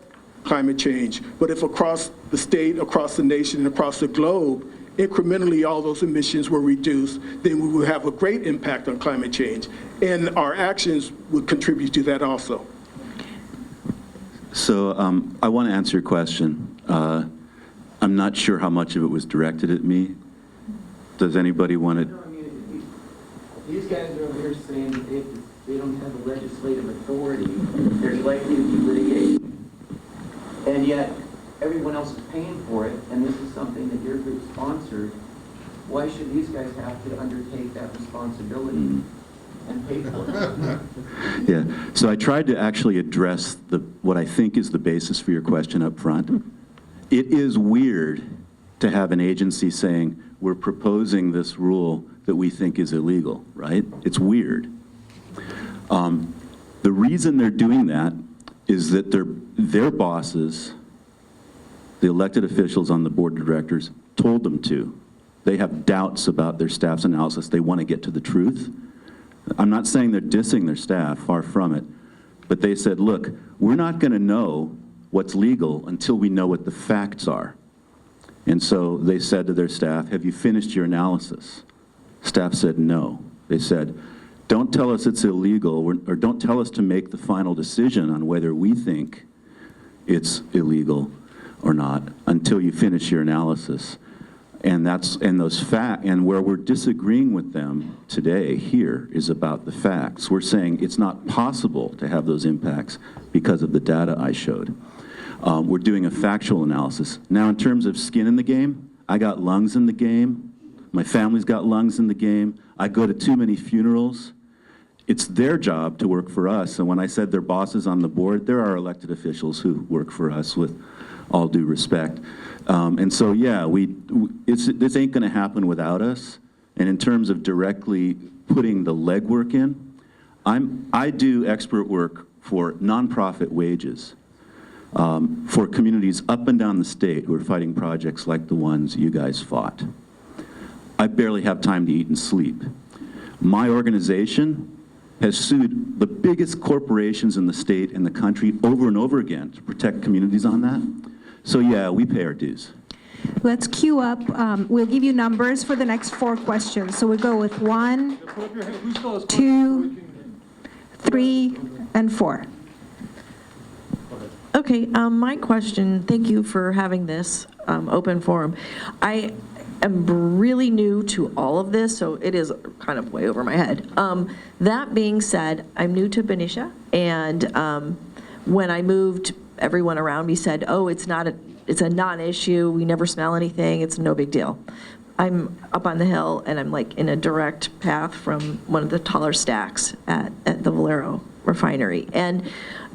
climate change. But if across the state, across the nation, and across the globe, incrementally all those emissions were reduced, then we would have a great impact on climate change. And our actions would contribute to that also. So I want to answer your question. I'm not sure how much of it was directed at me. Does anybody want to? No, I mean, these guys are over here saying that if they don't have the legislative authority, there's likely to be litigation. And yet, everyone else is paying for it, and this is something that your group sponsored. Why should these guys have to undertake that responsibility and pay for it? Yeah, so I tried to actually address what I think is the basis for your question up front. It is weird to have an agency saying, we're proposing this rule that we think is illegal, right? It's weird. The reason they're doing that is that their bosses, the elected officials on the board of directors, told them to. They have doubts about their staff's analysis. They want to get to the truth. I'm not saying they're dissing their staff, far from it, but they said, look, we're not going to know what's legal until we know what the facts are. And so they said to their staff, have you finished your analysis? Staff said no. They said, don't tell us it's illegal, or don't tell us to make the final decision on whether we think it's illegal or not until you finish your analysis. And and where we're disagreeing with them today here is about the facts. We're saying it's not possible to have those impacts because of the data I showed. We're doing a factual analysis. Now, in terms of skin in the game, I got lungs in the game. My family's got lungs in the game. I go to too many funerals. it's their job to work for us. And when I said they're bosses on the board, there are elected officials who work for us with all due respect. And so, yeah, this ain't going to happen without us. And in terms of directly putting the legwork in, I do expert work for nonprofit wages for communities up and down the state who are fighting projects like the ones you guys fought. I barely have time to eat and sleep. My organization has sued the biggest corporations in the state and the country over and over again to protect communities on that. So yeah, we pay our dues. Let's queue up. We'll give you numbers for the next 4 questions. So we'll go with 1, 2, 3, and 4. Okay, my question, thank you for having this open forum. I am really new to all of this, so it is kind of way over my head. That being said, I'm new to Benicia, and when I moved, everyone around me said, oh, it's a non-issue, we never smell anything, it's no big deal. I'm up on the hill, and I'm like in a direct path from one of the taller stacks at the Valero refinery. And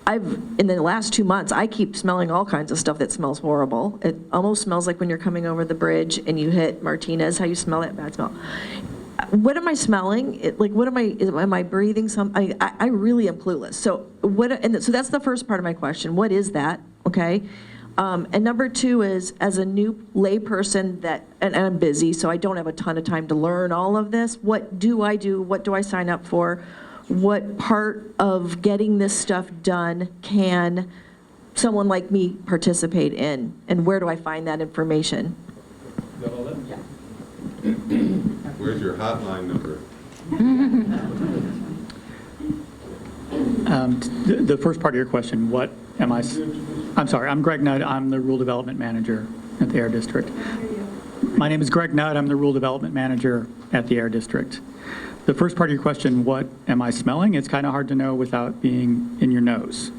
in the last 2 months, I keep smelling all kinds of stuff that smells horrible. It almost smells like when you're coming over the bridge and you hit Martinez, how you smell that bad smell. What am I smelling? Am I breathing something? I really am clueless. So so that's the first part of my question. What is that? Okay. And number 2 is, as a new layperson and I'm busy, so I don't have a ton of time to learn all of this. What do I do? What do I sign up for? What part of getting this stuff done can someone like me participate in? And where do I find that information? Where's your hotline number? The first part of your question, what am I? I'm sorry, I'm Greg Nutt. I'm the Rural Development Manager at the Air District. My name is Greg Nutt. I'm the Rural Development Manager at the Air District. The first part of your question, what am I smelling? It's kind of hard to know without being in your nose.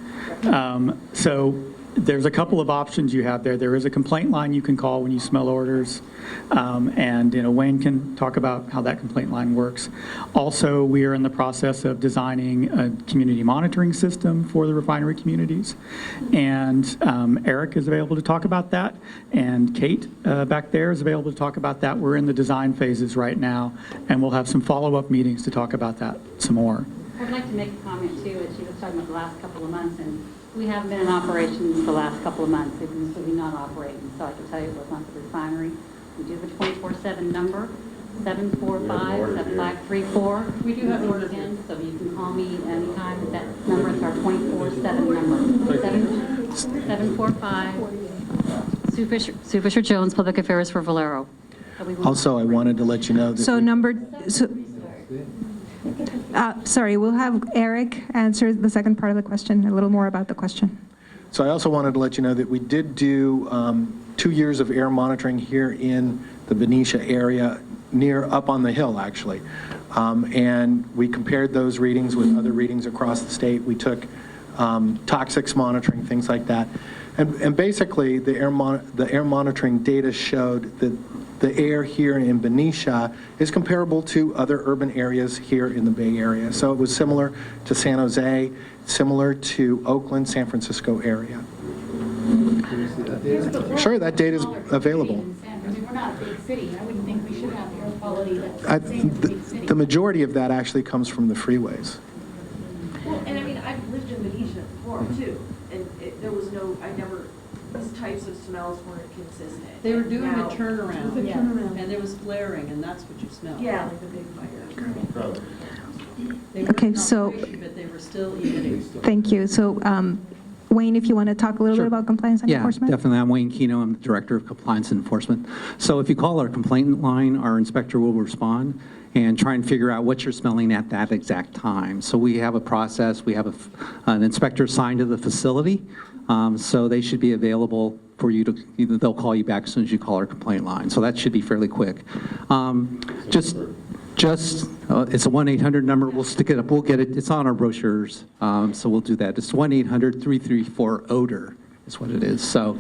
So there's a couple of options you have there. There is a complaint line you can call when you smell odors, and Wayne can talk about how that complaint line works. Also, we are in the process of designing a community monitoring system for the refinery communities, and Eric is available to talk about that, and Kate back there is available to talk about that. We're in the design phases right now, and we'll have some follow-up meetings to talk about that some more. I'd like to make a comment too, as she was talking about the last couple of months, and we haven't been in operation the last couple of months. It was really not operating, so I can tell you it was not the refinery. We do the 24/7 number, 745-7534. We do have orders in, so you can call me anytime. That number is our 24/7 number. 745. Sue Fisher Jones, Public Affairs for Valero. Also, I wanted to let you know that. Sorry, we'll have Eric answer the second part of the question, a little more about the question. So I also wanted to let you know that we did do 2 years of air monitoring here in the Benicia area, up on the hill, actually. And we compared those readings with other readings across the state. We took toxics monitoring, things like that. And basically, the air monitoring data showed that the air here in Benicia is comparable to other urban areas here in the Bay Area. So it was similar to San Jose, similar to Oakland, San Francisco area. Sure, that data is available. We're not a big city. I wouldn't think we should have air quality that's the same as a big city. The majority of that actually comes from the freeways. Well, and I mean, I've lived in Benicia before too, and there was these types of smells weren't consistent. They were doing Now- a turnaround. Yeah. And there was flaring, and that's what you smelled. Yeah, like the big fire. They were Okay, in so- operation, but they were still emitting. Thank you. So Wayne, if you want to talk a little bit about compliance and enforcement? Yeah, definitely. I'm Wayne Keno. I'm the Director of Compliance and Enforcement. So if you call our complaint line, our inspector will respond and try and figure out what you're smelling at that exact time. So we have a process. We have an inspector assigned to the facility, so they should be available for you to, they'll call you back as soon as you call our complaint line. So that should be fairly quick. It's a 1-800 number. We'll stick it up. We'll get it. It's on our brochures, so we'll do that. It's 1-800-334-ODOR is what it is. So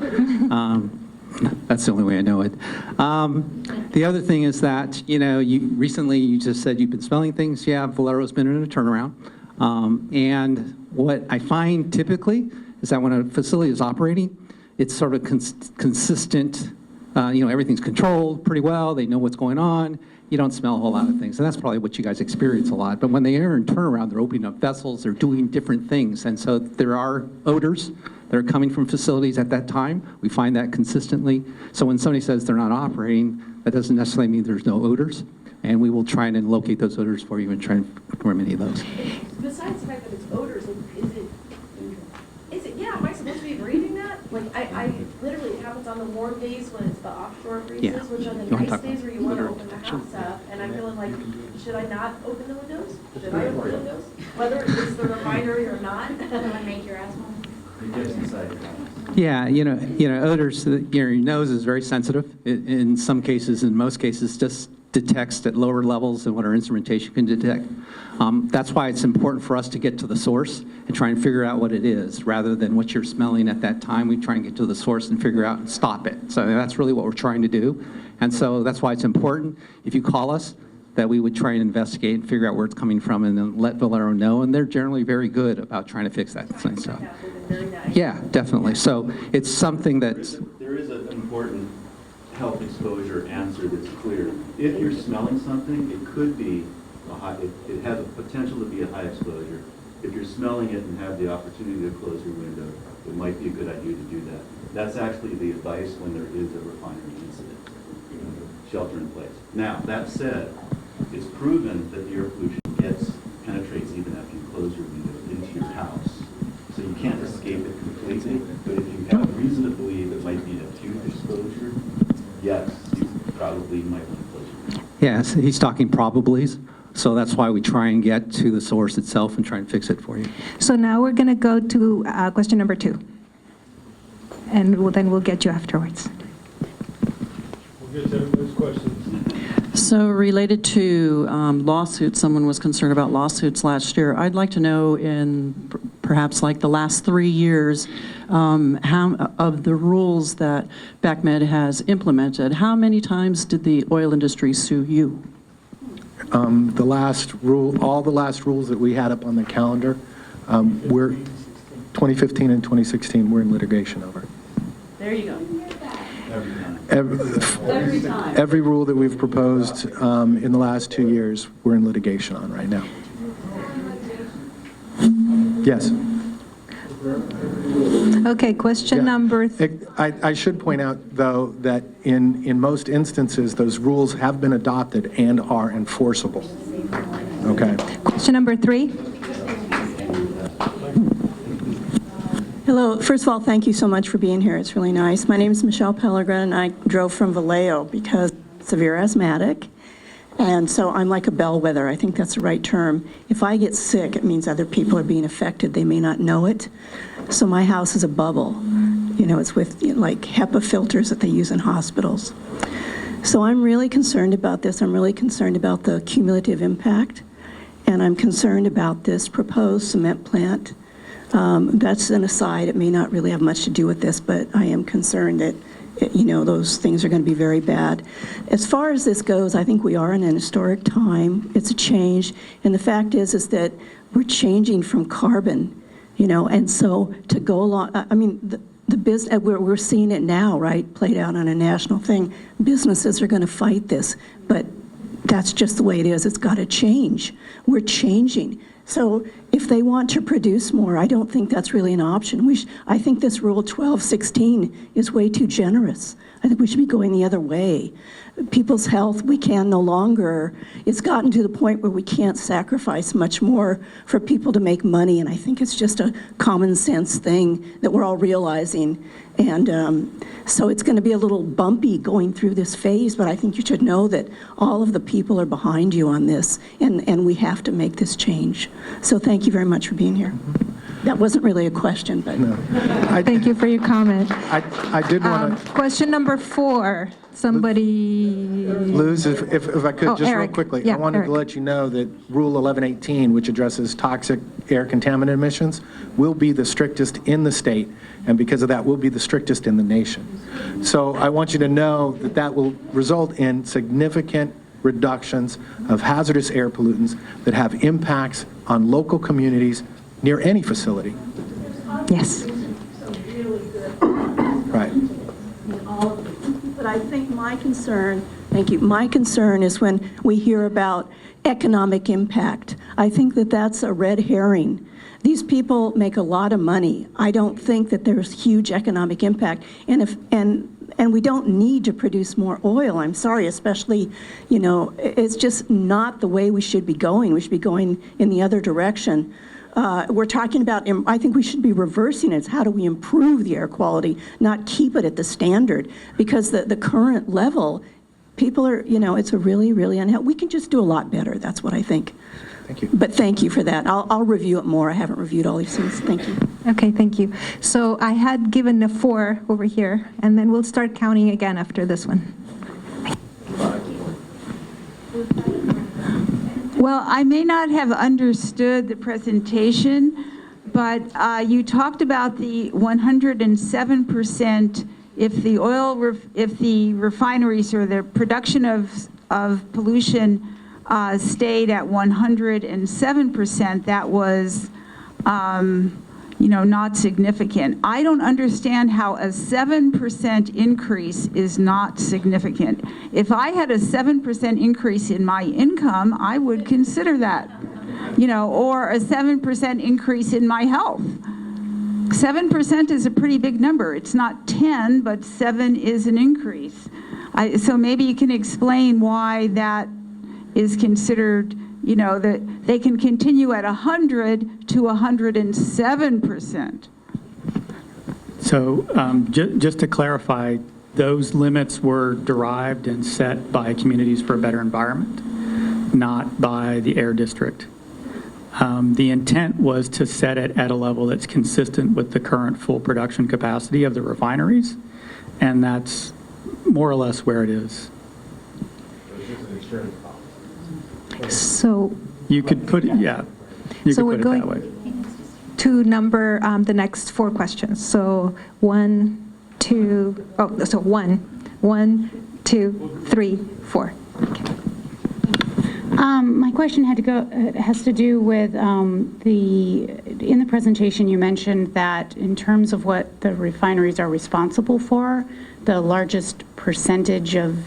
That's the only way I know it. The other thing is that, recently you just said you've been smelling things. Yeah, Valero's been in a turnaround. And what I find typically is that when a facility is operating, it's sort of consistent, everything's controlled pretty well, they know what's going on, you don't smell a whole lot of things, and that's probably what you guys experience a lot. But when they are in turnaround, they're opening up vessels, they're doing different things, and so there are odors that are coming from facilities at that time. We find that consistently. So when somebody says they're not operating, that doesn't necessarily mean there's no odors, and we will try and locate those odors for you and try and remedy those. Besides the fact that it's odors, am I supposed to be breathing that? Like, I literally, it happens on the warm days when it's the offshore breezes, Yeah. which are the You wanna nice talk days where you want to open the house up, and I'm feeling like, should I not open the windows? Should I open the windows? Whether it's the refinery or not? Will it make your asthma? It gets inside your house. Yeah, odors, your nose is very sensitive. In some cases, in most cases, just detects at lower levels than what our instrumentation can detect. That's why it's important for us to get to the source and try and figure out what it is, rather than what you're smelling at that time. We try and get to the source and figure out and stop it. So that's really what we're trying to do. And so that's why it's important, if you call us, that we would try and investigate and figure out where it's coming from and then let Valero know. And they're generally very good about trying to fix that thing. So, yeah, definitely. So it's something that's... There is an important health exposure answer that's clear. If you're smelling something, it could be a high, it has a potential to be a high exposure. If you're smelling it and have the opportunity to close your window, it might be a good idea to do that. That's actually the advice when there is a refinery incident. Shelter in place. Now, that said, it's proven that the air pollution penetrates even after you close your window into your house. So you can't escape it completely, but if you have reason to believe it might be a tooth exposure, yes, you probably might want to close your window. Yes, he's talking probablys. So that's why we try and get to the source itself and try and fix it for you. So now we're going to go to question number 2. And then we'll get you afterwards. We'll get to everybody's questions. So related to lawsuits, someone was concerned about lawsuits last year. I'd like to know in perhaps like the last 3 years, how of the rules that BAAQMD has implemented, how many times did the oil industry sue you? The last rule, all the last rules that we had up on the calendar, we're 2015 and 2016, we're in litigation over. There you go. Every time. Every rule that we've proposed in the last 2 years, we're in litigation on right now. Yes. Okay, question number... I should point out, though, that in most instances, those rules have been adopted and are enforceable. Okay. Question number 3. Hello. First of all, thank you so much for being here. It's really nice. My name is Michelle Pellegrin, and I drove from Vallejo because I'm severe asthmatic, and so I'm like a bellwether. I think that's the right term. If I get sick, it means other people are being affected. They may not know it. So my house is a bubble. It's with like HEPA filters that they use in hospitals. So I'm really concerned about this. I'm really concerned about the cumulative impact, and I'm concerned about this proposed cement plant. That's an aside. It may not really have much to do with this, but I am concerned that, those things are going to be very bad. As far as this goes, I think we are in an historic time. It's a change. And the fact is that we're changing from carbon, and so to go along, the business, we're seeing it now, right, played out on a national thing. Businesses are going to fight this, but that's just the way it is. It's got to change. We're changing. So if they want to produce more, I don't think that's really an option. I think this Rule 1216 is way too generous. I think we should be going the other way. People's health, we can no longer, it's gotten to the point where we can't sacrifice much more for people to make money, and I think it's just a common sense thing that we're all realizing. And so it's going to be a little bumpy going through this phase, but I think you should know that all of the people are behind you on this, and we have to make this change. So thank you very much for being here. That wasn't really a question, but... Thank you for your comment. I did want to... Question number 4. somebody? Luz, if I could, Oh, just real Eric. quickly, Yeah, I wanted Eric. to let you know that Rule 1118, which addresses toxic air contaminant emissions, will be the strictest in the state, and because of that, will be the strictest in the nation. So I want you to know that that will result in significant reductions of hazardous air pollutants that have impacts on local communities near any facility. Yes. Right. But I think my concern, thank you, my concern is when we hear about economic impact. I think that that's a red herring. These people make a lot of money. I don't think that there's huge economic impact. And we don't need to produce more oil. I'm sorry, especially, you know, it's just not the way we should be going. We should be going in the other direction. We're talking about, I think we should be reversing it. It's how do we improve the air quality, not keep it at the standard? Because the current level, people are, you know, it's a really, really unhealthy. We can just do a lot better. That's what I think. Thank you. But thank you for that. I'll review it more. I haven't reviewed all these things. Thank you. Okay, thank you. So I had given a 4 over here, and then we'll start counting again after this one. Well, I may not have understood the presentation, but you talked about the 107% if the if the refineries or the production of pollution stayed at 107%, that was, you know, not significant. I don't understand how a 7% increase is not significant. If I had a 7% increase in my income, I would consider that, you know, or a 7% increase in my health. 7% is a pretty big number. It's not 10, but 7 is an increase. So maybe you can explain why that is considered, you know, that they can continue at 100 to 107%. So just to clarify, those limits were derived and set by Communities for a Better Environment, not by the Air District. The intent was to set it at a level that's consistent with the current full production capacity of the refineries, and that's more or less where it is. So You could put it, yeah, you So could we're put it that going- way. to number the next 4 questions. So 1, 2, oh, so 1, 2, 3, 4. My question has to do with in the presentation you mentioned that in terms of what the refineries are responsible for, the largest percentage of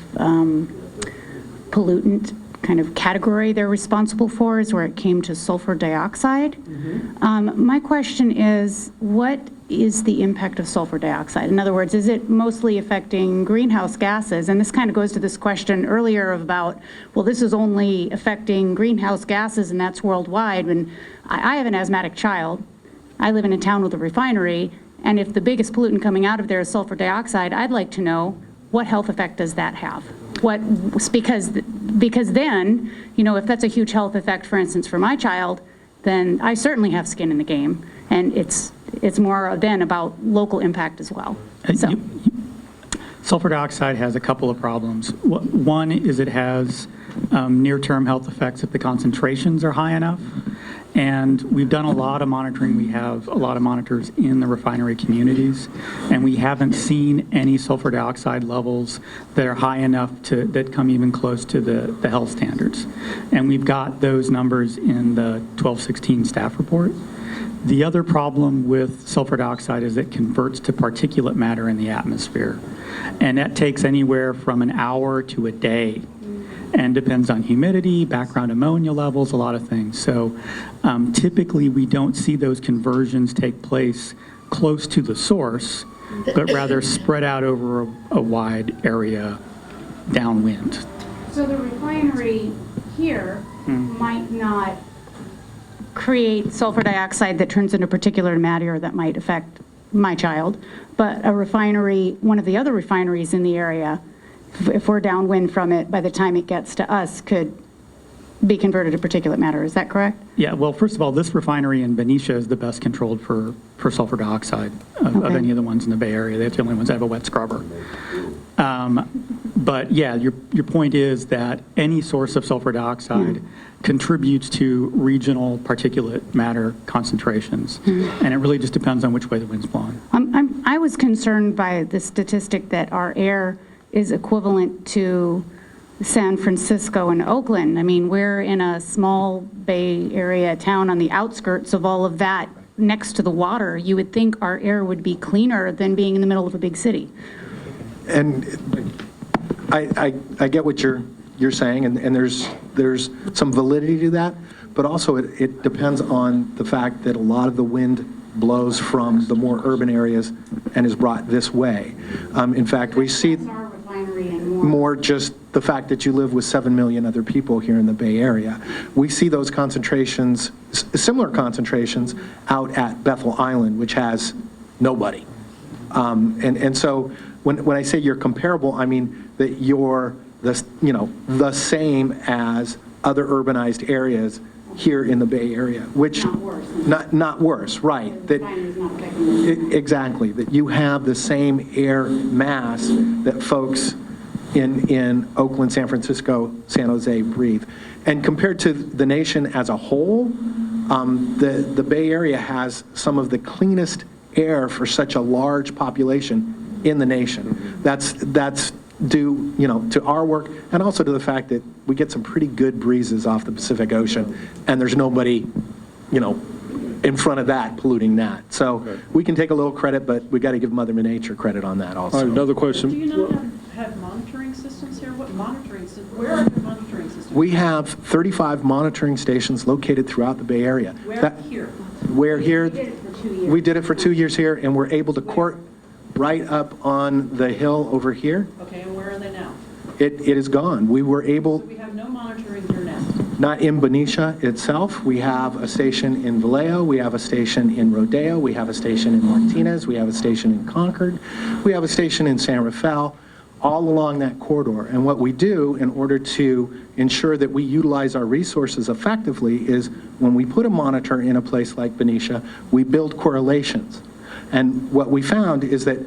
pollutant kind of category they're responsible for is where it came to sulfur dioxide. My question is, what is the impact of sulfur dioxide? In other words, is it mostly affecting greenhouse gases? And this kind of goes to this question earlier about, well, this is only affecting greenhouse gases and that's worldwide. When I have an asthmatic child, I live in a town with a refinery, and if the biggest pollutant coming out of there is sulfur dioxide, I'd like to know what health effect does that have? Because then, you know, if that's a huge health effect, for instance, for my child, then I certainly have skin in the game, and it's more then about local impact as well. So. Sulfur dioxide has a couple of problems. One is it has near-term health effects if the concentrations are high enough. And we've done a lot of monitoring. We have a lot of monitors in the refinery communities, and we haven't seen any sulfur dioxide levels that are high enough that come even close to the health standards. And we've got those numbers in the 1216 staff report. The other problem with sulfur dioxide is it converts to particulate matter in the atmosphere. And that takes anywhere from an hour to a day, and depends on humidity, background ammonia levels, a lot of things. So typically we don't see those conversions take place close to the source, but rather spread out over a wide area downwind. So the refinery here might not create sulfur dioxide that turns into particulate matter that might affect my child, but a refinery, one of the other refineries in the area, if we're downwind from it, by the time it gets to us, could be converted to particulate matter. Is that correct? Yeah, well, first of all, this refinery in Benicia is the best controlled for sulfur dioxide of any of the ones in the Bay Area. They're the only ones that have a wet scrubber. But yeah, your point is that any source of sulfur dioxide contributes to regional particulate matter concentrations, and it really just depends on which way the wind's blowing. I was concerned by the statistic that our air is equivalent to San Francisco and Oakland. I mean, we're in a small Bay Area town on the outskirts of all of that, next to the water. You would think our air would be cleaner than being in the middle of a big city. And I get what you're saying, and there's some validity to that, but also it depends on the fact that a lot of the wind blows from the more urban areas and is brought this way. In fact, we see more just the fact that you live with 7 million other people here in the Bay Area. We see those concentrations, similar concentrations, out at Bethel Island, which has nobody. And so when I say you're comparable, I mean that you're the same as other urbanized areas here in the Bay Area, which not worse, right? Exactly, that you have the same air mass that folks in Oakland, San Francisco, San Jose breathe. And compared to the nation as a whole, the Bay Area has some of the cleanest air for such a large population in the nation. That's due, to our work, and also to the fact that we get some pretty good breezes off the Pacific Ocean, and there's nobody, in front of that polluting that. So we can take a little credit, but we got to give Mother Nature credit on that also. All right, another question. Do you not have monitoring systems here? What monitoring systems? Where are your monitoring systems? We have 35 monitoring stations located throughout the Bay Area. Where here? Here, we did it for 2 years here, and we're able to court right up on the hill over here. Okay, and where are they now? It is gone. We were able, So we have no monitoring here now. not in Benicia itself. We have a station in Vallejo. We have a station in Rodeo. We have a station in Martinez. We have a station in Concord. We have a station in San Rafael, all along that corridor. And what we do in order to ensure that we utilize our resources effectively is when we put a monitor in a place like Benicia, we build correlations. And what we found is that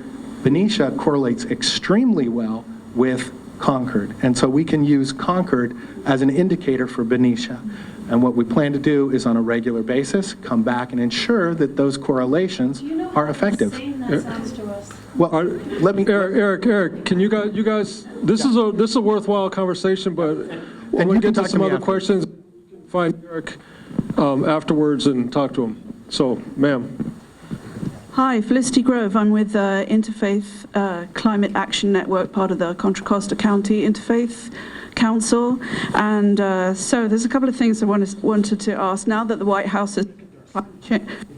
Benicia correlates extremely well with Concord. And so we can use Concord as an indicator for Benicia. And what we plan to do is on a regular basis, come back and ensure that those correlations are effective. That sounds to us. Well, let me... Eric, can you guys, this is a worthwhile conversation, but when we get to some other questions, you can find Eric afterwards and talk to him. So, ma'am. Hi, Felicity Grove. I'm with Interfaith Climate Action Network, part of the Contra Costa County Interfaith Council. And so there's a couple of things I wanted to ask. Now that the White House has...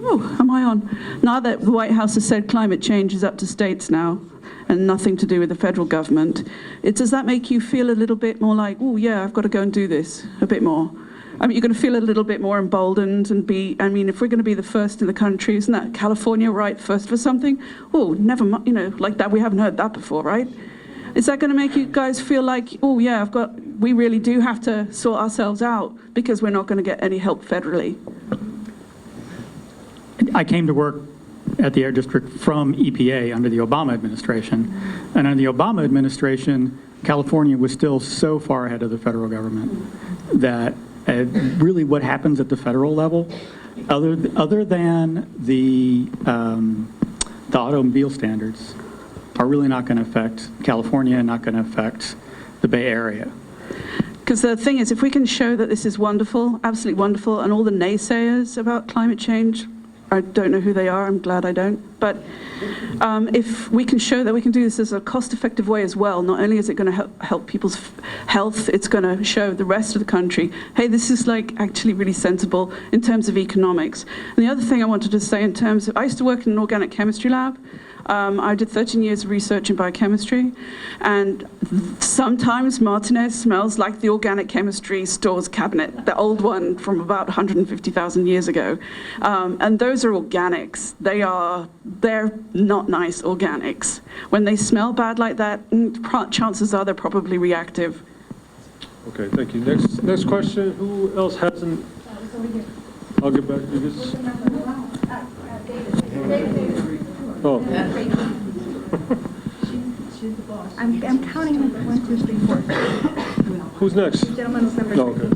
Oh, am I on? Now that the White House has said climate change is up to states now and nothing to do with the federal government, does that make you feel a little bit more like, oh yeah, I've got to go and do this a bit more? I mean, you're going to feel a little bit more emboldened and if we're going to be the first in the country, isn't that California, right, first for something? Oh, never mind, like that, we haven't heard that before, right? Is that going to make you guys feel like, oh yeah, we really do have to sort ourselves out because we're not going to get any help federally? I came to work at the Air District from EPA under the Obama administration. And under the Obama administration, California was still so far ahead of the federal government that really what happens at the federal level, other than the automobile standards, are really not going to affect California and not going to affect the Bay Area. Because the thing is, if we can show that this is wonderful, absolutely wonderful, and all the naysayers about climate change, I don't know who they are, I'm glad I don't, but if we can show that we can do this as a cost-effective way as well, not only is it going to help people's health, it's going to show the rest of the country, hey, this is actually really sensible in terms of economics. And the other thing I wanted to say in terms of, I used to work in an organic chemistry lab. I did 13 years of research in biochemistry, and sometimes Martinez smells like the organic chemistry stores cabinet, the old one from about 150,000 years ago. And those are organics. They're not nice organics. When they smell bad like that, chances are they're probably reactive. Okay, thank you. Next question. Who else hasn't? I'll get back to this. Oh. I'm counting them. 1, 2, 3, 4. Who's next? The gentleman who's number Oh, okay.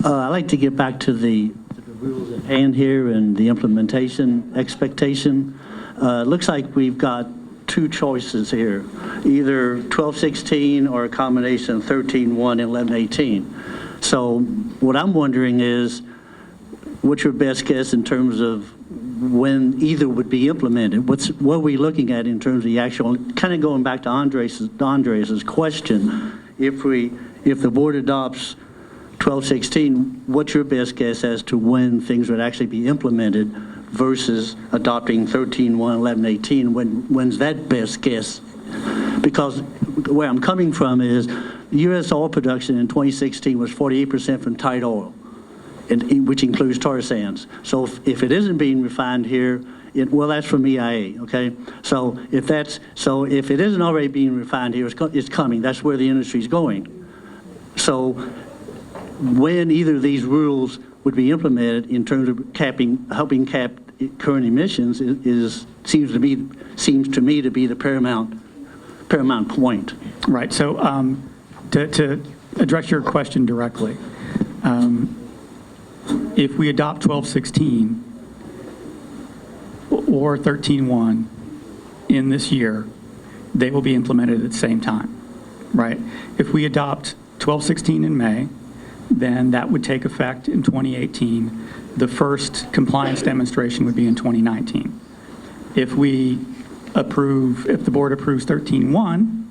I'd like to get back to the rules at hand here and the implementation expectation. Looks like we've got two choices here, either 1216 or a combination of 13-1 and 1118. So what I'm wondering is, what's your best guess in terms of when either would be implemented? What are we looking at in terms of the actual, kind of going back to Andres's question, if the board adopts 1216, what's your best guess as to when things would actually be implemented versus adopting 13-1, 1118? When's that best guess? Because where I'm coming from is U.S. oil production in 2016 was 48% from tight oil, which includes tar sands. So if it isn't being refined here, well, that's from EIA, okay? So if it isn't already being refined here, it's coming. That's where the industry's going. So when either of these rules would be implemented in terms of helping cap current emissions seems to me to be the paramount point. Right. So to address your question directly, if we adopt 1216 or 13-1 in this year, they will be implemented at the same time, right? If we adopt 1216 in May, then that would take effect in 2018. The first compliance demonstration would be in 2019. If the board approves 13-1,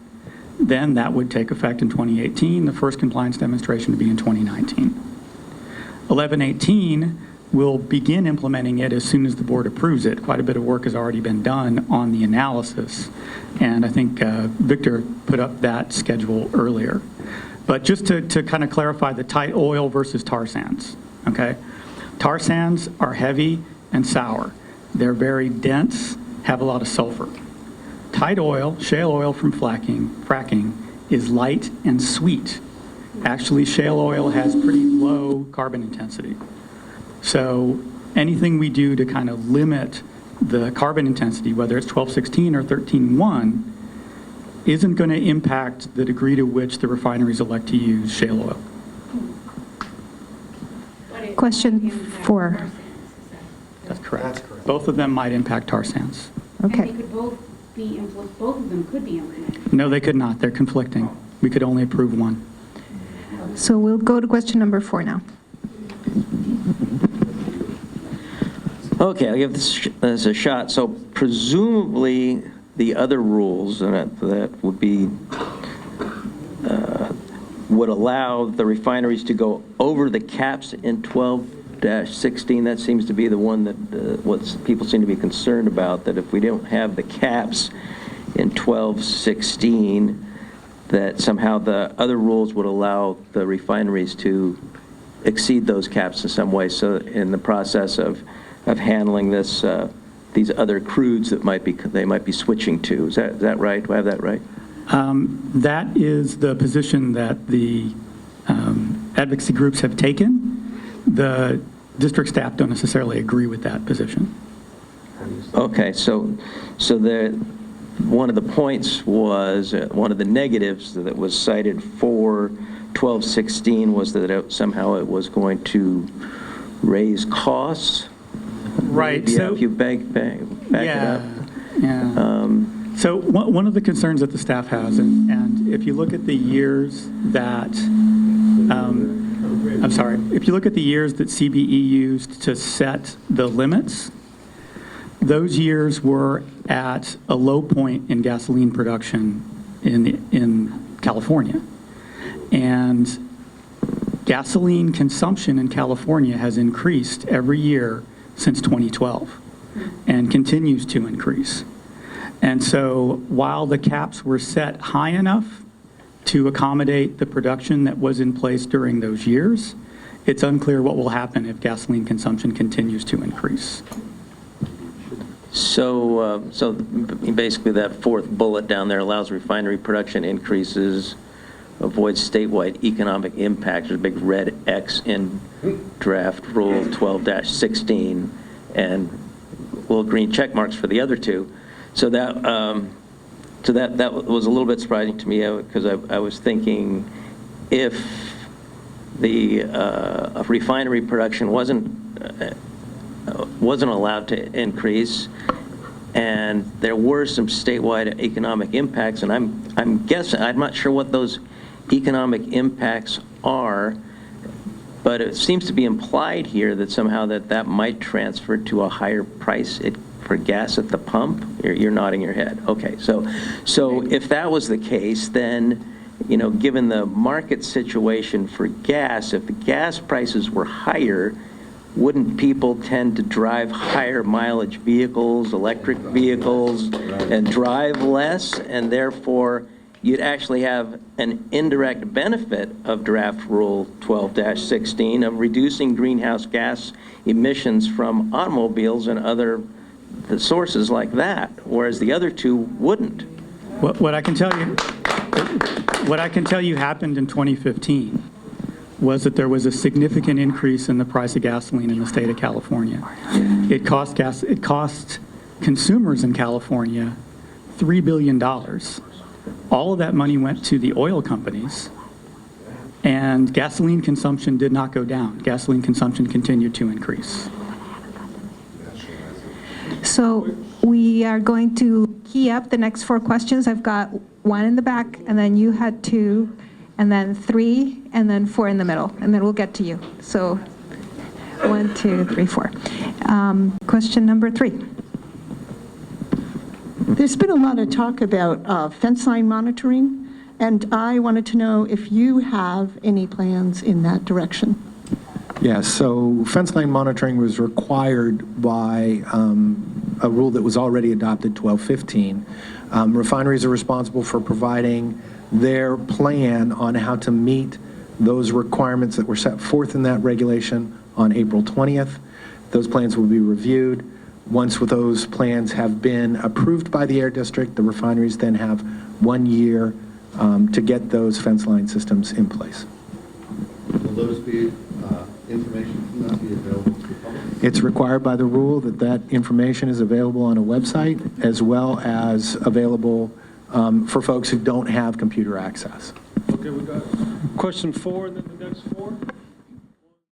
then that would take effect in 2018. The first compliance demonstration would be in 2019. 1118 will begin implementing it as soon as the board approves it. Quite a bit of work has already been done on the analysis, and I think Victor put up that schedule earlier. But just to kind of clarify the tight oil versus tar sands, okay? Tar sands are heavy and sour. They're very dense, have a lot of sulfur. Tight oil, shale oil from fracking, is light and sweet. Actually, shale oil has pretty low carbon intensity. So anything we do to kind of limit the carbon intensity, whether it's 1216 or 13-1, isn't going to impact the degree to which the refineries elect to use shale oil. Question 4. That's correct. Both of them might impact tar sands. Okay. And they could both of them could be implemented. No, they could not. They're conflicting. We could only approve one. So we'll go to question number 4 now. Okay, I'll give this a shot. So presumably the other rules that would be would allow the refineries to go over the caps in 12-16. That seems to be the one that what people seem to be concerned about, that if we don't have the caps in 12-16, that somehow the other rules would allow the refineries to exceed those caps in some way. So in the process of handling this, these other crudes that they might be switching to. Is that right? Do I have that right? That is the position that the advocacy groups have taken. The district staff don't necessarily agree with that position. Okay, so one of the points was, one of the negatives that was cited for 1216 was that somehow it was going to raise costs. Right. Maybe if you back it up. Yeah. So one of the concerns that the staff has, and if you look at the years that, if you look at the years that CBE used to set the limits, those years were at a low point in gasoline production in California. And gasoline consumption in California has increased every year since 2012 and continues to increase. And so while the caps were set high enough to accommodate the production that was in place during those years, it's unclear what will happen if gasoline consumption continues to increase. So basically that fourth bullet down there allows refinery production increases, avoids statewide economic impact. There's a big red X in draft rule 12-16 and little green check marks for the other two. So that So that was a little bit surprising to me, because I was thinking if the refinery production wasn't allowed to increase, and there were some statewide economic impacts, and I'm guessing, I'm not sure what those economic impacts are, but it seems to be implied here that somehow that might transfer to a higher price for gas at the pump. You're nodding your head. Okay, so if that was the case, then, you know, given the market situation for gas, if the gas prices were higher, wouldn't people tend to drive higher mileage vehicles, electric vehicles, and drive less, and therefore you'd actually have an indirect benefit of Draft Rule 12-16 of reducing greenhouse gas emissions from automobiles and other sources like that, whereas the other two wouldn't. What I can tell you happened in 2015 was that there was a significant increase in the price of gasoline in the state of California. It cost consumers in California $3 billion. All of that money went to the oil companies, and gasoline consumption did not go down. Gasoline consumption continued to increase. So we are going to key up the next 4 questions. I've got 1 in the back, and then you had 2, and then 3, and then 4 in the middle, and then we'll get to you. So 1, 2, 3, 4. Question number 3. There's been a lot of talk about fence line monitoring, and I wanted to know if you have any plans in that direction. Yes, so fence line monitoring was required by a rule that was already adopted, 1215. Refineries are responsible for providing their plan on how to meet those requirements that were set forth in that regulation on April 20th. Those plans will be reviewed. Once those plans have been approved by the Air District, the refineries then have 1 year to get those fence line systems in place. Will those be information from that be available to the public? It's required by the rule that that information is available on a website, as well as available for folks who don't have computer access. Okay, we got question 4 and then the next 4.